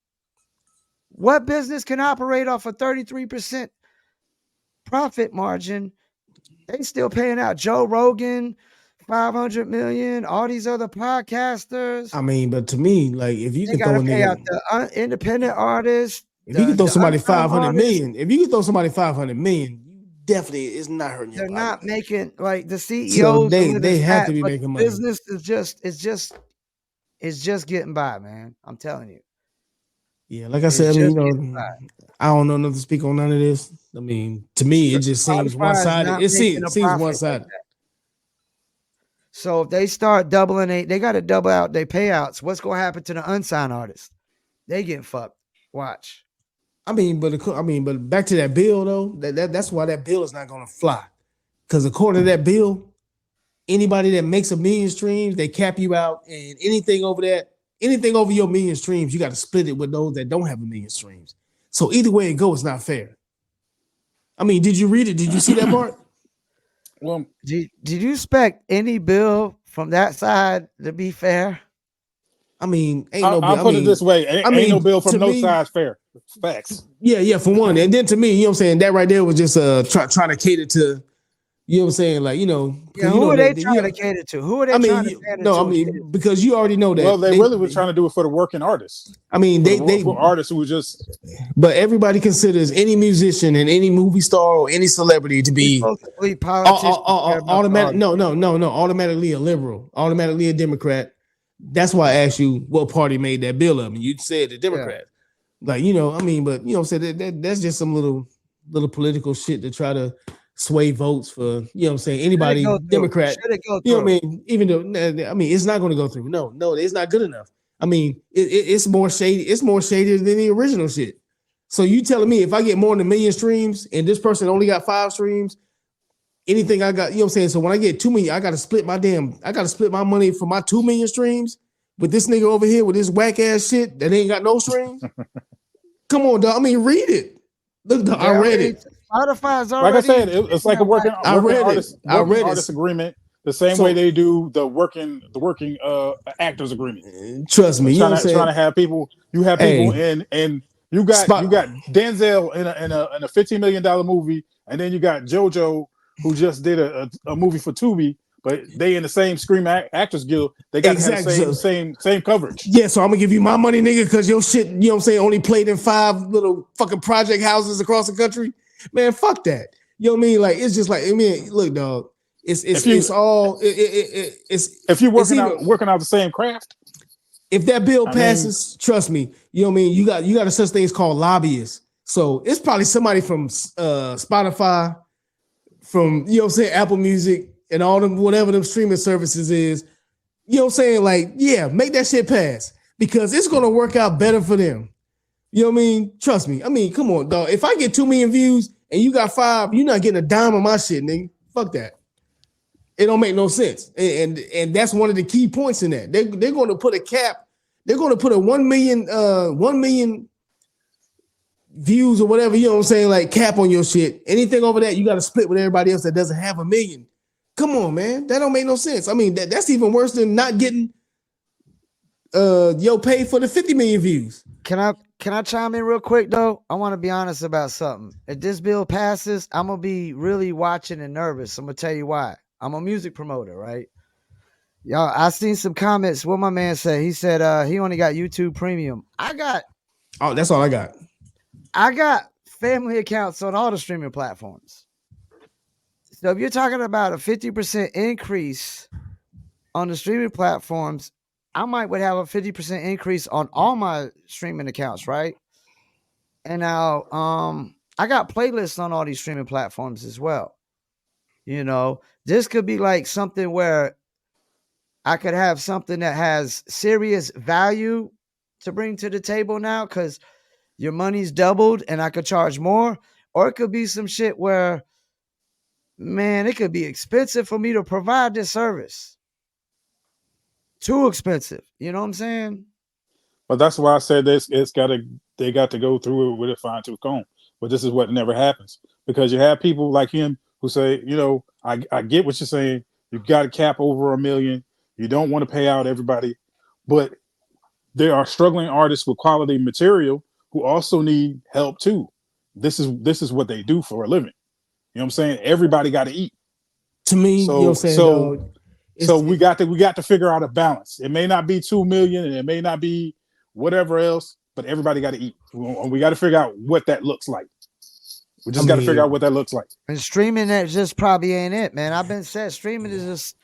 What business can operate off a 33% profit margin? They still paying out Joe Rogan, $500 million, all these other podcasters. I mean, but to me, like, if you can throw a nigga out the independent artists, if you can throw somebody 500 million, if you can throw somebody 500 million, definitely it's not hurting your They're not making, like, the CEOs. So they have to be making money. Business is just getting by, man. I'm telling you. Yeah, like I said, I mean, I don't know enough to speak on none of this. I mean, to me, it just seems Spotify one is sided. not It making a seems profit one like sided. that. So if they start doubling they got to double out their payouts. What's going to happen to the unsigned artists? They getting fucked. Watch. I mean, but back to that bill though. That's why that bill is not going to fly. Because according to that bill, anybody that makes 1 million streams, they cap you out, and anything over your 1 million streams, you got to split it with those that don't have 1 million streams. So either way it goes, it's not fair. I mean, did you read it? Did you see that part? Well, did you expect any bill from that side to be fair? I mean, I'll put it this way: ain't no bill from no side fair. Facts. Yeah, for one, and then to me, you know what I'm saying, that right there was just trying to cater to, you know what I'm saying, like, you know. Yeah, who are they trying to cater to? Who are they trying to cater to? No, I mean, because you already know that. Well, they really were trying to do it for the working artists. I mean, for artists who just. But everybody considers any musician and any movie star or any celebrity to be automatic. No, automatically a liberal, automatically a Democrat. That's why I asked you what party made that bill up, and you said the Democrat. Yeah. Like, you know, I mean, but you know, said that's just some little political shit to try to sway votes for, you know what I'm saying, anybody Democrat. You know what I mean? Even though, I mean, it's not going to go through. No, it's not good enough. I mean, it's more shady. It's more shady than the original shit. So you telling me if I get more than 1 million streams and this person only got 5 streams, anything I got, you know what I'm saying? So when I get 2 million, I got to split my money for my 2 million streams with this nigga over here with this whack ass shit that ain't got no streams. Come on, dog. I mean, read it. Look, dog, I read it. Spotify's already. Like I said, it's like a working artist agreement, the same way they do the working actors agreement. Trust me, trying to have people. You have people and you got Denzel in a $15 million movie, and then you got JoJo who just did a movie for Tubi. But they in the same Scream Actors Guild. They got to have the same coverage. Yeah, so I'm gonna give you my money, nigga, because your shit, you know what I'm saying, only played in 5 little fucking project houses across the country. Man, fuck that. You know what I mean? Like, it's just like, I mean, look, dog. It's if you're working out the same craft. If that bill passes, trust me, you know what I mean. You got a such things called lobbyists. So it's probably somebody from Spotify, from, you know what I'm saying, Apple Music, and all them, whatever them streaming services is, you know what I'm saying? Like, yeah, make that shit pass because it's going to work out better for them. You know what I mean? Trust me. I mean, come on, dog. If I get 2 million views and you got 5, you're not getting a dime of my shit, nigga. Fuck that. It don't make no sense. And that's one of the key points in that. They're going to put a cap. They're going to put a 1 million views or whatever, you know what I'm saying, like cap on your shit. Anything over that, you got to split with everybody else that doesn't have 1 million. Come on, man. That don't make no sense. I mean, that's even worse than not getting paid for the 50 million views. Can I chime in real quick though? I want to be honest about something. If this bill passes, I'm gonna be really watching and nervous. I'm gonna tell you why. I'm a music promoter, right? Y'all, I seen some comments. What my man said. He said he only got YouTube Premium. That's all I got. I got family accounts on all the streaming platforms. So if you're talking about a 50% increase on the streaming platforms, I would have a 50% increase on all my streaming accounts, right? And now I got playlists on all these streaming platforms as well. You know, this could be like something where I could have something that has serious value to bring to the table now because your money's doubled and I could charge more. Or it could be some shit where, man, it could be expensive for me to provide this service. Too expensive. You know what I'm saying? But that's why I said they got to go through it with a fine-tooth comb. But this is what never happens. Because you have people like him who say, you know, I get what you're saying. You got to cap over 1 million. You don't want to pay out everybody. But there are struggling artists with quality material who also need help too. This is what they do for a living. You know what I'm saying? Everybody got to eat. To me, so, you know what I'm saying? So we got to figure out a balance. It may not be 2 million and it may not be whatever else, but everybody got to eat. We got to figure out what that looks like. We just got to figure out what that looks like. And streaming that just probably ain't it, man. I've been said streaming is just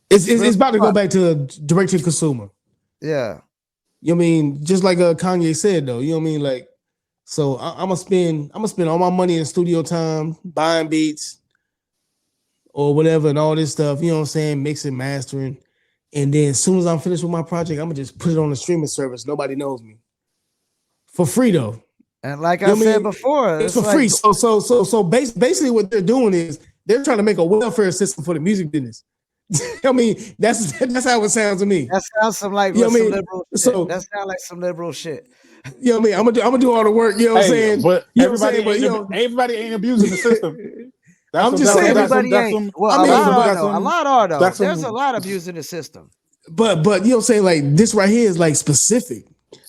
it's about to go back to direct to consumer. Yeah. You know what I mean? Just like Kanye said though, you know what I mean? Like So I'm gonna spend all my money in studio time, buying beats or whatever, and all this stuff. You know what I'm saying? Mixing, mastering, and then as soon as I'm finished with my project, I'm gonna just put it on the streaming service. Nobody knows me for free though. And like You I know what I said mean? before, It's it's for free. like, So basically what they're doing is they're trying to make a welfare system for the music business. I mean, that's how it sounds to me. that sounds some like You know what I some mean? liberal shit. So That sounds like some liberal shit. you know what I mean? I'm gonna do all the work. You know what I'm Hey, saying? but You know what I'm everybody saying? But ain't you know, everybody ain't abusing the system. That's I'm some, just that's, saying. some, that's some, Everybody that's ain't. some, Well, I a mean, lot are that's though. A some, lot are though. that's There's a some, lot abusing the system. but you know what I'm saying? Like this right here is like specific.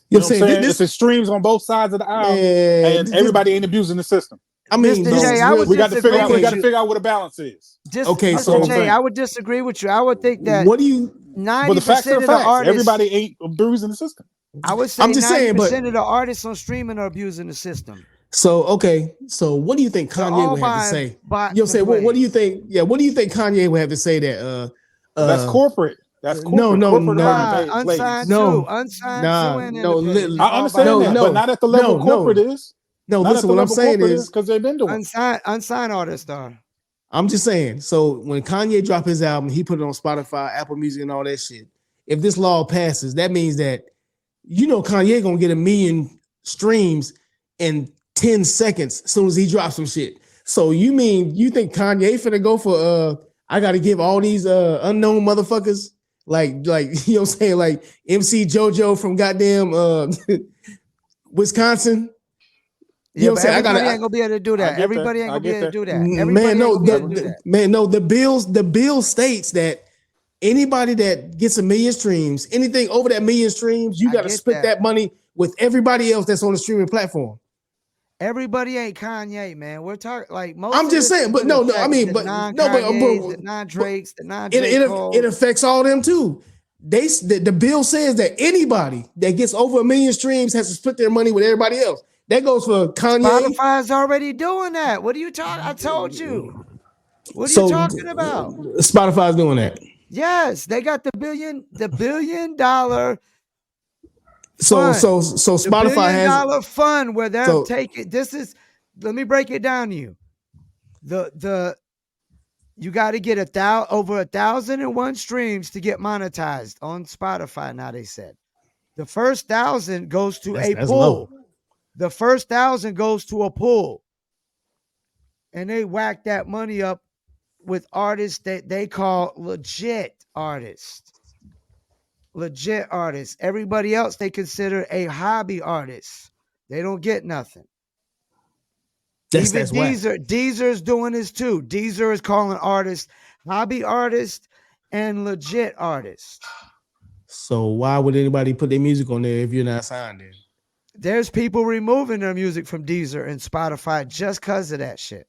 you know what I'm saying? This It's extremes on both sides of the aisle, man, and everybody ain't abusing the system. I mean, Mr. this J, is I real. would We got to figure disagree out. We with got to you. figure out what a balance is. Okay, Mr. so all I'm J, saying. I would disagree with you. I would think that what do you? But the facts 90% are of the the facts. artists, Everybody ain't abusing the system. I would say I'm just saying, 90% but of the artists on streaming are abusing the system. so okay, so what do you think They're Kanye all would have to buying say? bots You'll and say, what do plays. you think? Yeah, what do you think Kanye would have to say that? That's corporate. That's No, corporate. Corporate money Nah, plays. unsigned no, too. Unsigned nah, too and no, independent. It's I all buying understand that, bots. but not at the level corporate is. no. Not at Listen, the what I'm level saying corporate is is, because they've been doing. Unsigned artists are. I'm just saying. So when Kanye dropped his album, he put it on Spotify, Apple Music, and all that shit. If this law passes, that means that Kanye gonna get 1 million streams in 10 seconds as soon as he drops some shit. So you think Kanye finna go for I gotta give all these unknown motherfuckers like you know what I'm saying, like MC JoJo from goddamn Wisconsin. Yeah, Know but what I'm saying? everybody ain't gonna be able to do I that. get that. Everybody ain't I gonna be get able to that. do that. Man, Everybody ain't no, gonna be able to do that. the bill states that anybody that gets 1 million streams, anything over that 1 million streams, you I got to get split that money with everybody else that's on the streaming platform. Everybody ain't Kanye, man. We're talking like most. I'm of just this saying, is but gonna no, I affect mean, the but non-Kanyes, the non-Drakes, the non-J. Cole. it affects all them too. The bill says that anybody that gets over 1 million streams has to split their money with everybody else. That goes for Kanye. Spotify's already doing that. What are you talking? I told you. What are you So talking about? Spotify's doing that. Yes, they got the billion dollar So fund. Spotify the $1 has billion fund where they're so taking. This is. Let me break it down to you. You got to get over 1,001 streams to get monetized on Spotify. Now they said the first 1,000 goes to a pool. Low. The first 1,000 goes to a pool, and they whack that money up with artists that they call legit artists. Legit artists. Everybody else they consider a hobby artist. They don't get nothing. Even Deezer's doing this too. Deezer is calling artists hobby artists and legit artists. So why would anybody put their music on there if you're not signed in? There's people removing their music from Deezer and Spotify just because of that shit.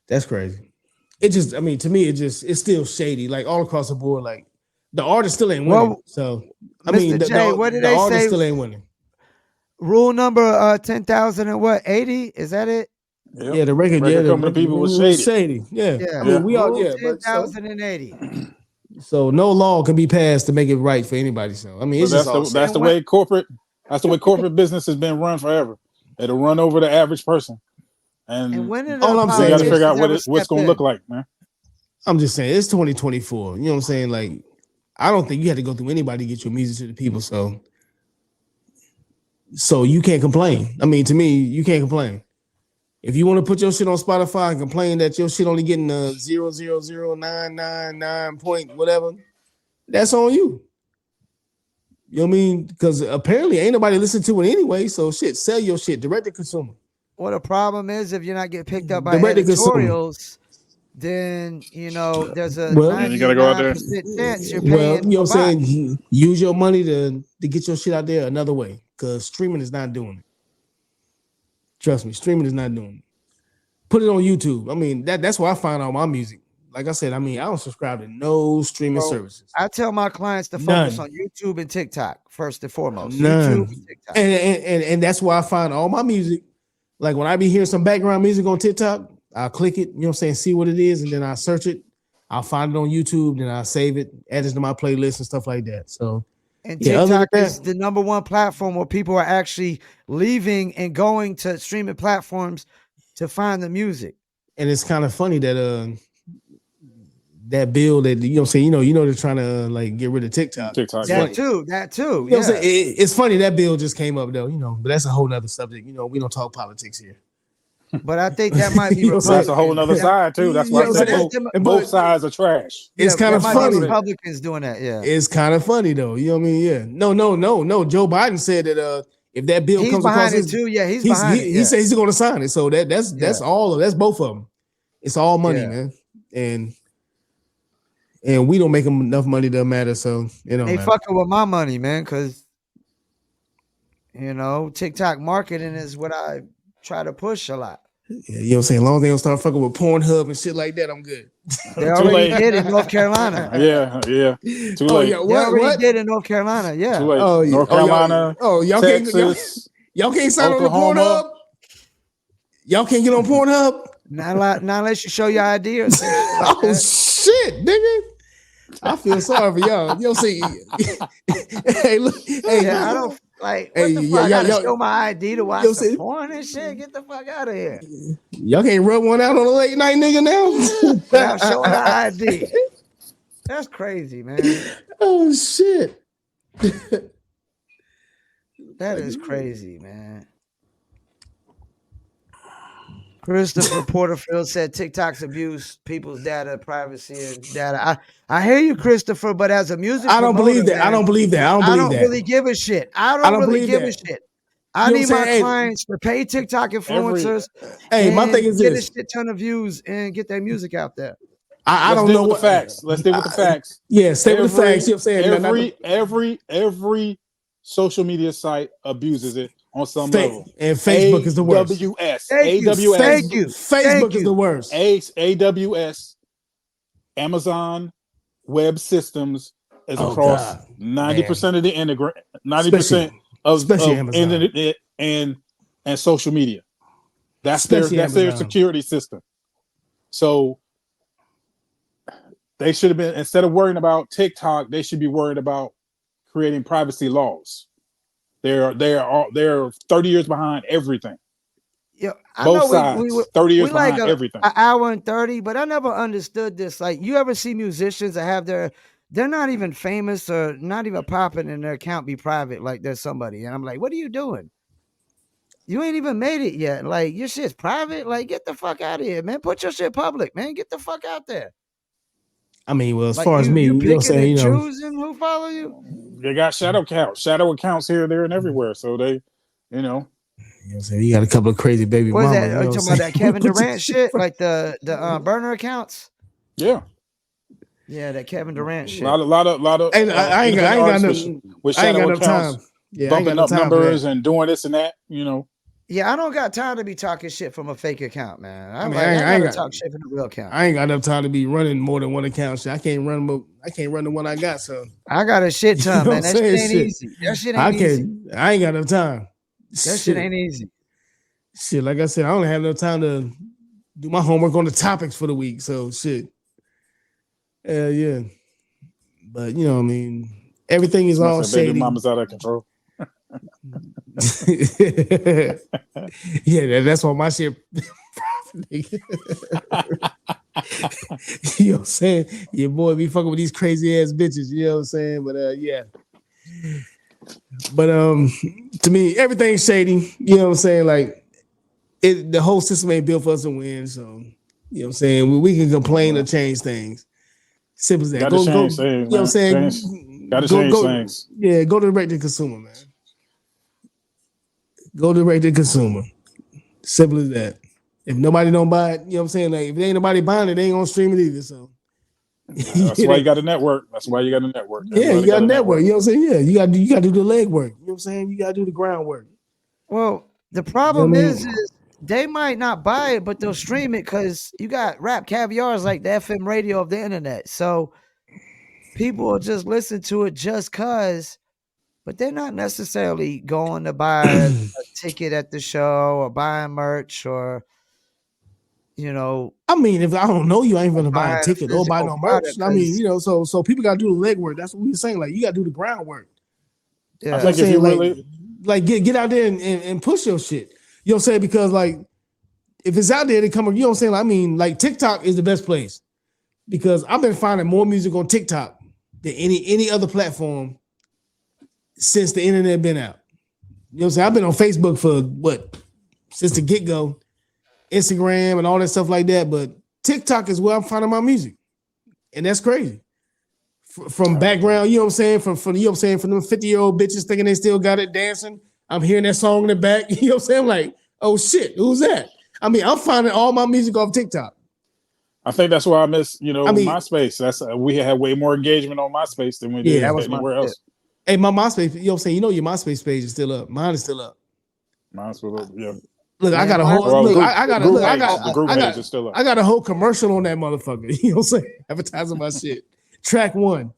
That's crazy. It just, I mean, to me, it's still shady. Like all across the board, like the artist still ain't winning. So I mean, what did they artist say? Still ain't winning. Rule number 10,000 and what? 80? Is that it? Yep. Yeah, the record company people was shady. Yeah. I mean, we all 10,080. So no law can be passed to make it right for anybody. So I mean, it's that's the way corporate business has been run forever. It'll run over the average person. And when all I'm saying, you got to figure out what it's going to look like, man. I'm just saying it's 2024. You know what I'm saying? Like, I don't think you had to go through anybody to get your music to the people. So you can't complain. I mean, to me, you can't complain. If you want to put your shit on Spotify and complain that your shit only getting a 0.00999 point whatever, that's on you. You know what I mean? Because apparently ain't nobody listening to it anyway. So shit, sell your shit direct to consumer. Well, the problem is if you're not getting picked up by editorials, then there's a 99% chance you're paying. Well, you know what I'm saying? Use your money to get your shit out there another way. Because streaming is not doing it. Trust me, streaming is not doing it. Put it on YouTube. I mean, that's where I find all my music. Like I said, I mean, I don't subscribe to no streaming services. I tell my clients to focus on YouTube and TikTok first and foremost. None. YouTube and TikTok. And that's where I find all my music. Like when I be hearing some background music on TikTok, I'll click it, you know what I'm saying, see what it is, and then I search it. I'll find it on YouTube, then I'll save it, add it to my playlist and stuff like that. So And Yeah, other than TikTok that- is the number one platform where people are actually leaving and going to streaming platforms to find the music. And it's kind of funny that that bill that you know what I'm saying, they're trying to like get rid of TikTok. TikTok. That too. You know what I'm saying? It's funny that bill just came up though, but that's a whole nother subject. We don't talk politics here. But I think that might be You know what I'm That's a whole nother side too. That's why I said both sides are trash. It's kind of funny. Republicans doing that, yeah. It's kind of funny though. You know what I mean? Yeah. No. Joe Biden said that if that bill comes across his, too. Yeah, he's behind it. He said he's going to sign it. So that's both of them. It's all money, man. And we don't make them enough money to matter. So it don't they matter. fucking with my money, man, because TikTok marketing is what I try to push a lot. Yeah, you know what I'm saying? As long as they don't start fucking with Pornhub and shit like that, I'm good. They already did in North Carolina. Yeah. Too late. They already did in North Carolina. Yeah. Too late. North Carolina. Y'all Texas, y'all can't sign Oklahoma. on the Pornhub. Y'all can't get on Pornhub. Not unless you show your ID or something. Oh shit, nigga. I feel sorry for y'all. You know what I'm saying? Hey, look. Hey, I don't like. What the fuck? I gotta show my ID to watch some porn and shit. Get the fuck out of here. Y'all can't rub one out on a late night, nigga. Now without showing the ID. That's crazy, man. Oh shit. That is crazy, man. Christopher Porterfield said TikTok's abuse people's data, privacy, and data. I hear you, Christopher, but as a music I don't believe that. Man, I don't believe that. I don't really give a shit. I don't really give a shit. I need my clients to pay TikTok influencers. My thing is get this: a shit ton of views and get their music out there. I don't know what the facts. Let's deal with the facts. Yeah, stay with the facts. You know what I'm saying? Every social media site abuses it on some level. And Facebook is the worst. AWS. Thank you. Facebook is the worst. AWS, Amazon Web Systems is across 90% of the 90% of internet and social media. That's their security system. So they should have been, instead of worrying about TikTok, they should be worried about creating privacy laws. They're 30 years behind everything. Yeah, I Both know sides, 30 years behind everything. An hour and 30, but I never understood this. Like, you ever see musicians that have they're not even famous or not even popping, and their account be private, like there's somebody. And I'm like, what are you doing? You ain't even made it yet. Like, your shit's private. Like, get the fuck out of here, man. Put your shit public, man. Get the fuck out there. I mean, well, as far as me, you know what I'm saying, choosing who follow you. They got shadow accounts here, there, and everywhere. So they, You know what I'm saying? You got a couple of crazy baby mamas. What is that? Are you talking about that Kevin Durant shit? Like the burner accounts? Yeah. Yeah, that Kevin Durant shit. A lot of Hey, I ain't got no with shadow accounts, bumping up numbers and doing this and that, Yeah, I don't got time to be talking shit from a fake account, man. I ain't got talk shit from a real account. I ain't got enough time to be running more than one account. Shit, I can't run the one I got. So I got a shit ton, man. That shit ain't easy. That shit ain't easy. I ain't got enough time. That shit ain't easy. Shit, like I said, I only have enough time to do my homework on the topics for the week. So shit. Yeah. But you know what I mean? Everything is all shady. Baby mama's out of control. Yeah, that's why my shit. You know what I'm saying? Your boy be fucking with these crazy ass bitches. You know what I'm saying? But yeah. But to me, everything's shady. You know what I'm saying? Like the whole system ain't built for us to win. So you know what I'm saying? We can complain or change things. Simple as that. Gotta change things, you know what I'm saying? Gotta change things. Yeah, go direct to consumer, man. Go direct to consumer. Simple as that. If nobody don't buy it, you know what I'm saying? Like if there ain't nobody buying it, they ain't gonna stream it either. So that's why you got a network. That's why you got a network. Yeah, you got a network. You know what I'm saying? Yeah, you got to do the legwork. You know what I'm saying? You got to do the groundwork. Well, the problem is they might not buy it, but they'll stream it because you got rap caviars like the FM radio of the internet. So people will just listen to it just because, but they're not necessarily going to buy a ticket at the show or buying merch or, I mean, if I don't know you, I ain't gonna buy a ticket or buy no merch. I mean, so people gotta do the legwork. That's what we were saying. Like you gotta do the groundwork. Yeah. I think if you really like get out there and push your shit. You know what I'm saying? Because like if it's out there, they come. You know what I'm saying? I mean, like TikTok is the best place because I've been finding more music on TikTok than any other platform since the internet been out. You know what I'm saying? I've been on Facebook for what since the get go, Instagram and all that stuff like that. But TikTok is where I'm finding my music, and that's crazy. From background, you know what I'm saying? From you know what I'm saying? From them 50-year-old bitches thinking they still got it dancing. I'm hearing that song in the back. You know what I'm saying? I'm like, oh shit, who's that? I mean, I'm finding all my music off TikTok. I think that's why I miss, I mean, MySpace. That's we had way more engagement on MySpace than we did anywhere else. Hey, my MySpace, you know what I'm saying? You know your MySpace page is still up. Mine is still up. Mine's still up, yeah. Look, I got a whole the group page is still up. I got a whole commercial on that motherfucker. You know what I'm saying? Advertising my shit. Track 1.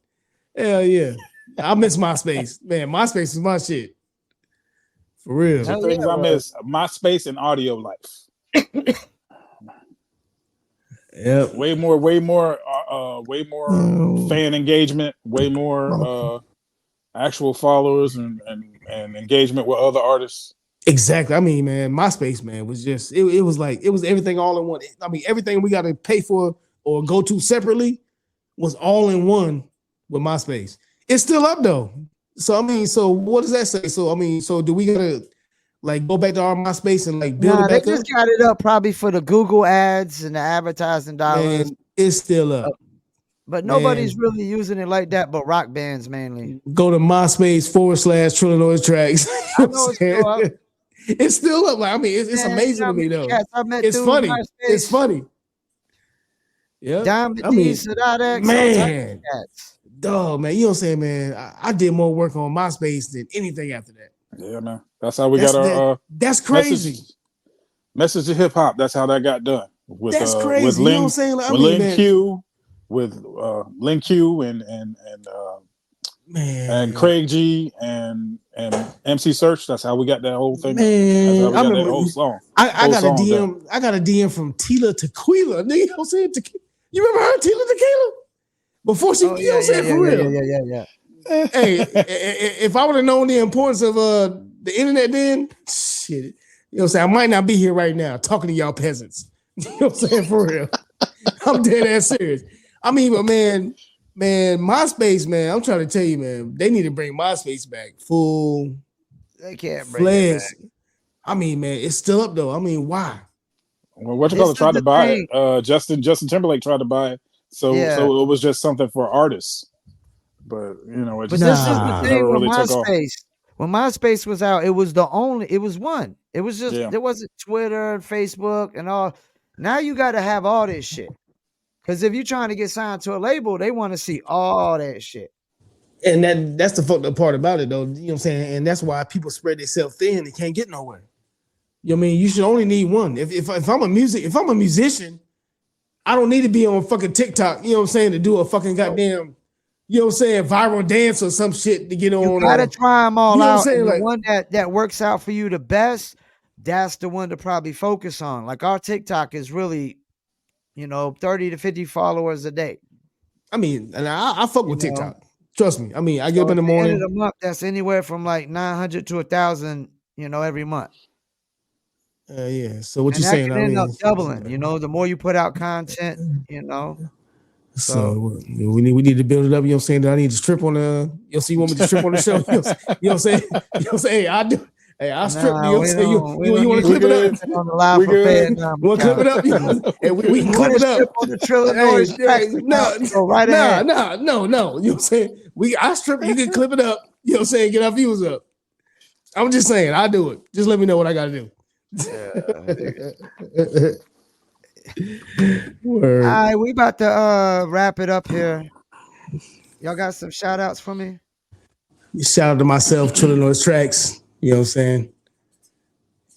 Hell yeah. I miss MySpace. Man, MySpace is my shit. For real. The things I miss, MySpace and Audio Life. Yeah. Way more fan engagement, way more actual followers and engagement with other artists. Exactly. I mean, man, MySpace, man, was just it was like it was everything all in one. I mean, everything we got to pay for or go to separately was all in one with MySpace. It's still up though. So I mean, so what does that say? So I mean, so do we gotta like go back to our MySpace and like build it back up? They just got it up probably for the Google ads and the advertising dollars. Man, it's still up. But nobody's really using it like that but rock bands mainly. Go to MySpace /Trillanoyx Trax. I know it's still up. It's still up. Like, I mean, it's amazing to me though. It's funny. It's funny. Yeah. Diamond D's, REKS, man. Dog, man. You know what I'm saying, man? I did more work on MySpace than anything after that. Yeah, man. That's how we got our that's crazy. Message to hip hop. That's how that got done. That's crazy. With you know what I'm saying? Like, with Lin Q, with Lin Q and Craig G and MC Search. That's how we got that whole thing. Man, that's how we got that whole song. I got a DM. I got a DM from Tila Tequila. Nigga, you know what I'm saying? You remember her, Tila Tequila? Before she, you know what I'm saying? For real. Yeah. Hey, if I would have known the importance of the internet then, shit. You know what I'm saying? I might not be here right now talking to y'all peasants. You know what I'm saying? For real. I'm dead ass serious. I mean, but man, MySpace, man, I'm trying to tell you, man, they need to bring MySpace back full. They can't bring it back. I mean, man, it's still up though. I mean, why? Well, what you call it? Tried to buy it. Justin Timberlake tried to buy it. So it was just something for artists. But you know, it just this is the thing really with took off. MySpace. When MySpace was out, it was one. It was just there wasn't Twitter and Facebook and all. Now you got to have all this shit. Because if you're trying to get signed to a label, they want to see all that shit. And that's the fucked up part about it, though. You know what I'm saying? And that's why people spread themselves thin and can't get nowhere. You know what I mean? You should only need one. If I'm a musician, I don't need to be on fucking TikTok, you know what I'm saying, to do a fucking goddamn, you know what I'm saying, viral dance or some shit to get on. You gotta try them all out. And the one that works out for you the best, that's the one to probably focus on. Like our TikTok is really, 30 to 50 followers a day. I mean, and I fuck with TikTok. Trust me. I mean, I get up in the morning. End of the month, that's anywhere from like 900 to 1,000, every month. Yeah. So what you saying? That can end up doubling. The more you put out content, So we need to build it up. You know what I'm saying? I need to strip on the. You want me to strip on the show? You know what I'm saying? You know what I'm saying? Hey, I do. Hey, I'll strip. You know what I'm saying? You want to clip it up? On the live for Fayettenam. Want to clip it up? Hey, we can clip it up. On the Trillanoyx. No. You know what I'm saying? I strip. You can clip it up. You know what I'm saying? Get our views up. I'm just saying. I'll do it. Just let me know what I got to do. All right, we about to wrap it up here. Y'all got some shout outs for me? Shout out to myself, Trillanoyx Trax. You know what I'm saying?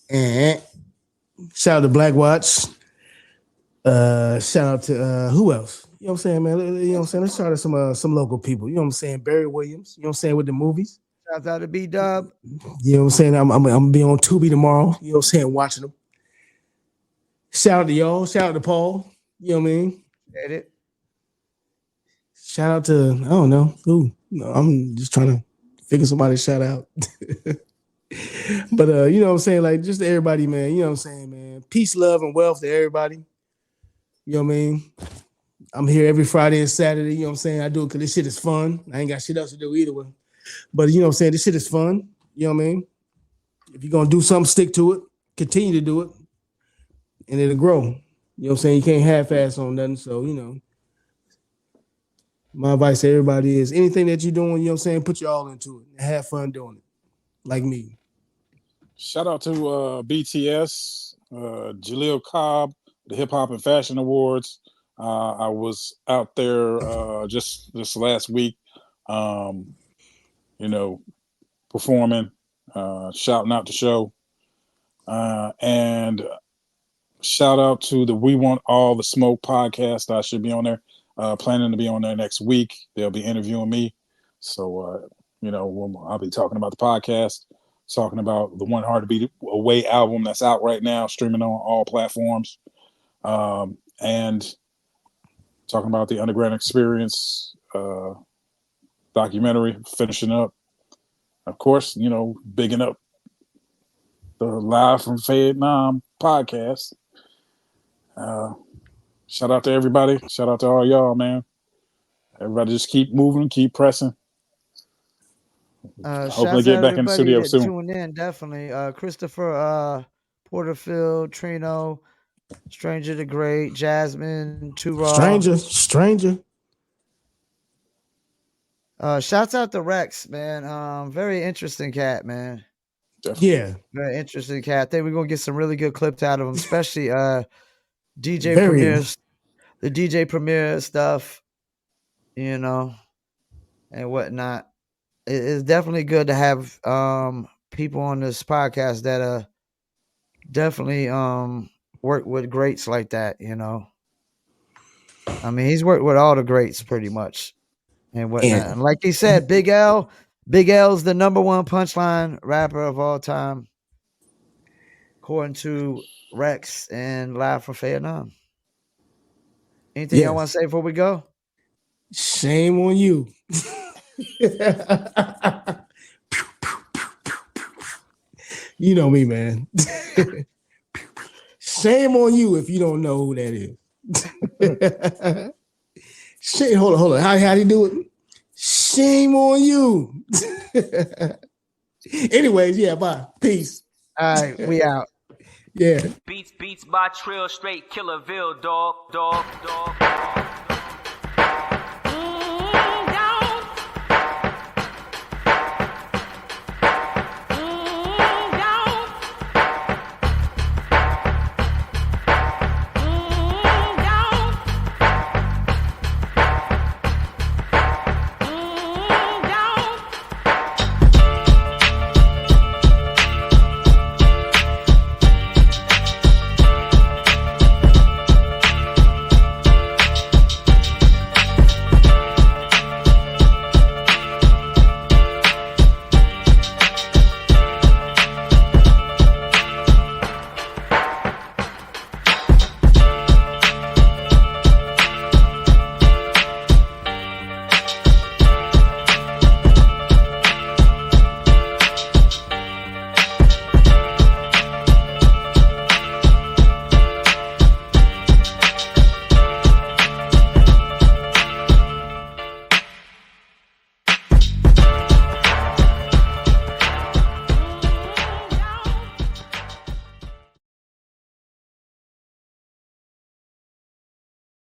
And shout out to Black Watch. Shout out to who else? You know what I'm saying, man? You know what I'm saying? Let's shout out to some local people. You know what I'm saying? Barry Williams. You know what I'm saying? With the movies. Shout out to B-Dub. You know what I'm saying? I'm gonna be on Tubi tomorrow. You know what I'm saying? Watching them. Shout out to y'all. Shout out to Paul. You know what I mean? Shout out to, I don't know who. No, I'm just trying to Figure somebody shout out. But you know what I'm saying? Like, just to everybody, man. You know what I'm saying, man? Peace, love, and wealth to everybody. You know what I mean? I'm here every Friday and Saturday. You know what I'm saying? I do it because this shit is fun. I ain't got shit else to do either way. But you know what I'm saying? This shit is fun. You know what I mean? If you're gonna do something, stick to it. Continue to do it. And it'll grow. You know what I'm saying? You can't half-ass on nothing. So, you know. My advice to everybody is anything that you're doing, you know what I'm saying, put your all into it and have fun doing it. Like me. Shout out to BTS, Jaleel Cobb, the Hip Hop and Fashion Awards. I was out there just this last week, you know, performing, shouting out the show. And shout out to the We Want All the Smoke podcast. I should be on there, planning to be on there next week. They'll be interviewing me. So, you know, I'll be talking about the podcast, talking about the One Hard to Beat Away album that's out right now, streaming on all platforms. And talking about the Underground Experience documentary, finishing up. Of course, you know, bigging up the Live from Fayettenam podcast. Shout out to everybody. Shout out to all y'all, man. Everybody just keep moving, keep pressing. Hopefully get back in the studio soon. Tuning in, definitely. Christopher Porterfield, Trino, Stranger the Great, Jasmine, Too Raw. Stranger. Shouts out to REKS, man. Very interesting cat, man. Definitely. Yeah. Very interesting cat. I think we're gonna get some really good clips out of him, especially DJ Very. Premier's, the DJ Premier stuff, you know, and whatnot. It's definitely good to have people on this podcast that definitely work with greats like that, you know. I mean, he's worked with all the greats pretty much and whatnot. And like he said, Big L's the number one punchline rapper of all time, according to REKS and Live from Fayettenam. Anything y'all want to say before we go? Shame on you. You know me, man. Shame on you if you don't know who that is. Hold on. How do you do it? Shame on you. Anyways, yeah, bye. Peace. All right, we out. Yeah. Beats by Trill, straight Killerville, dog.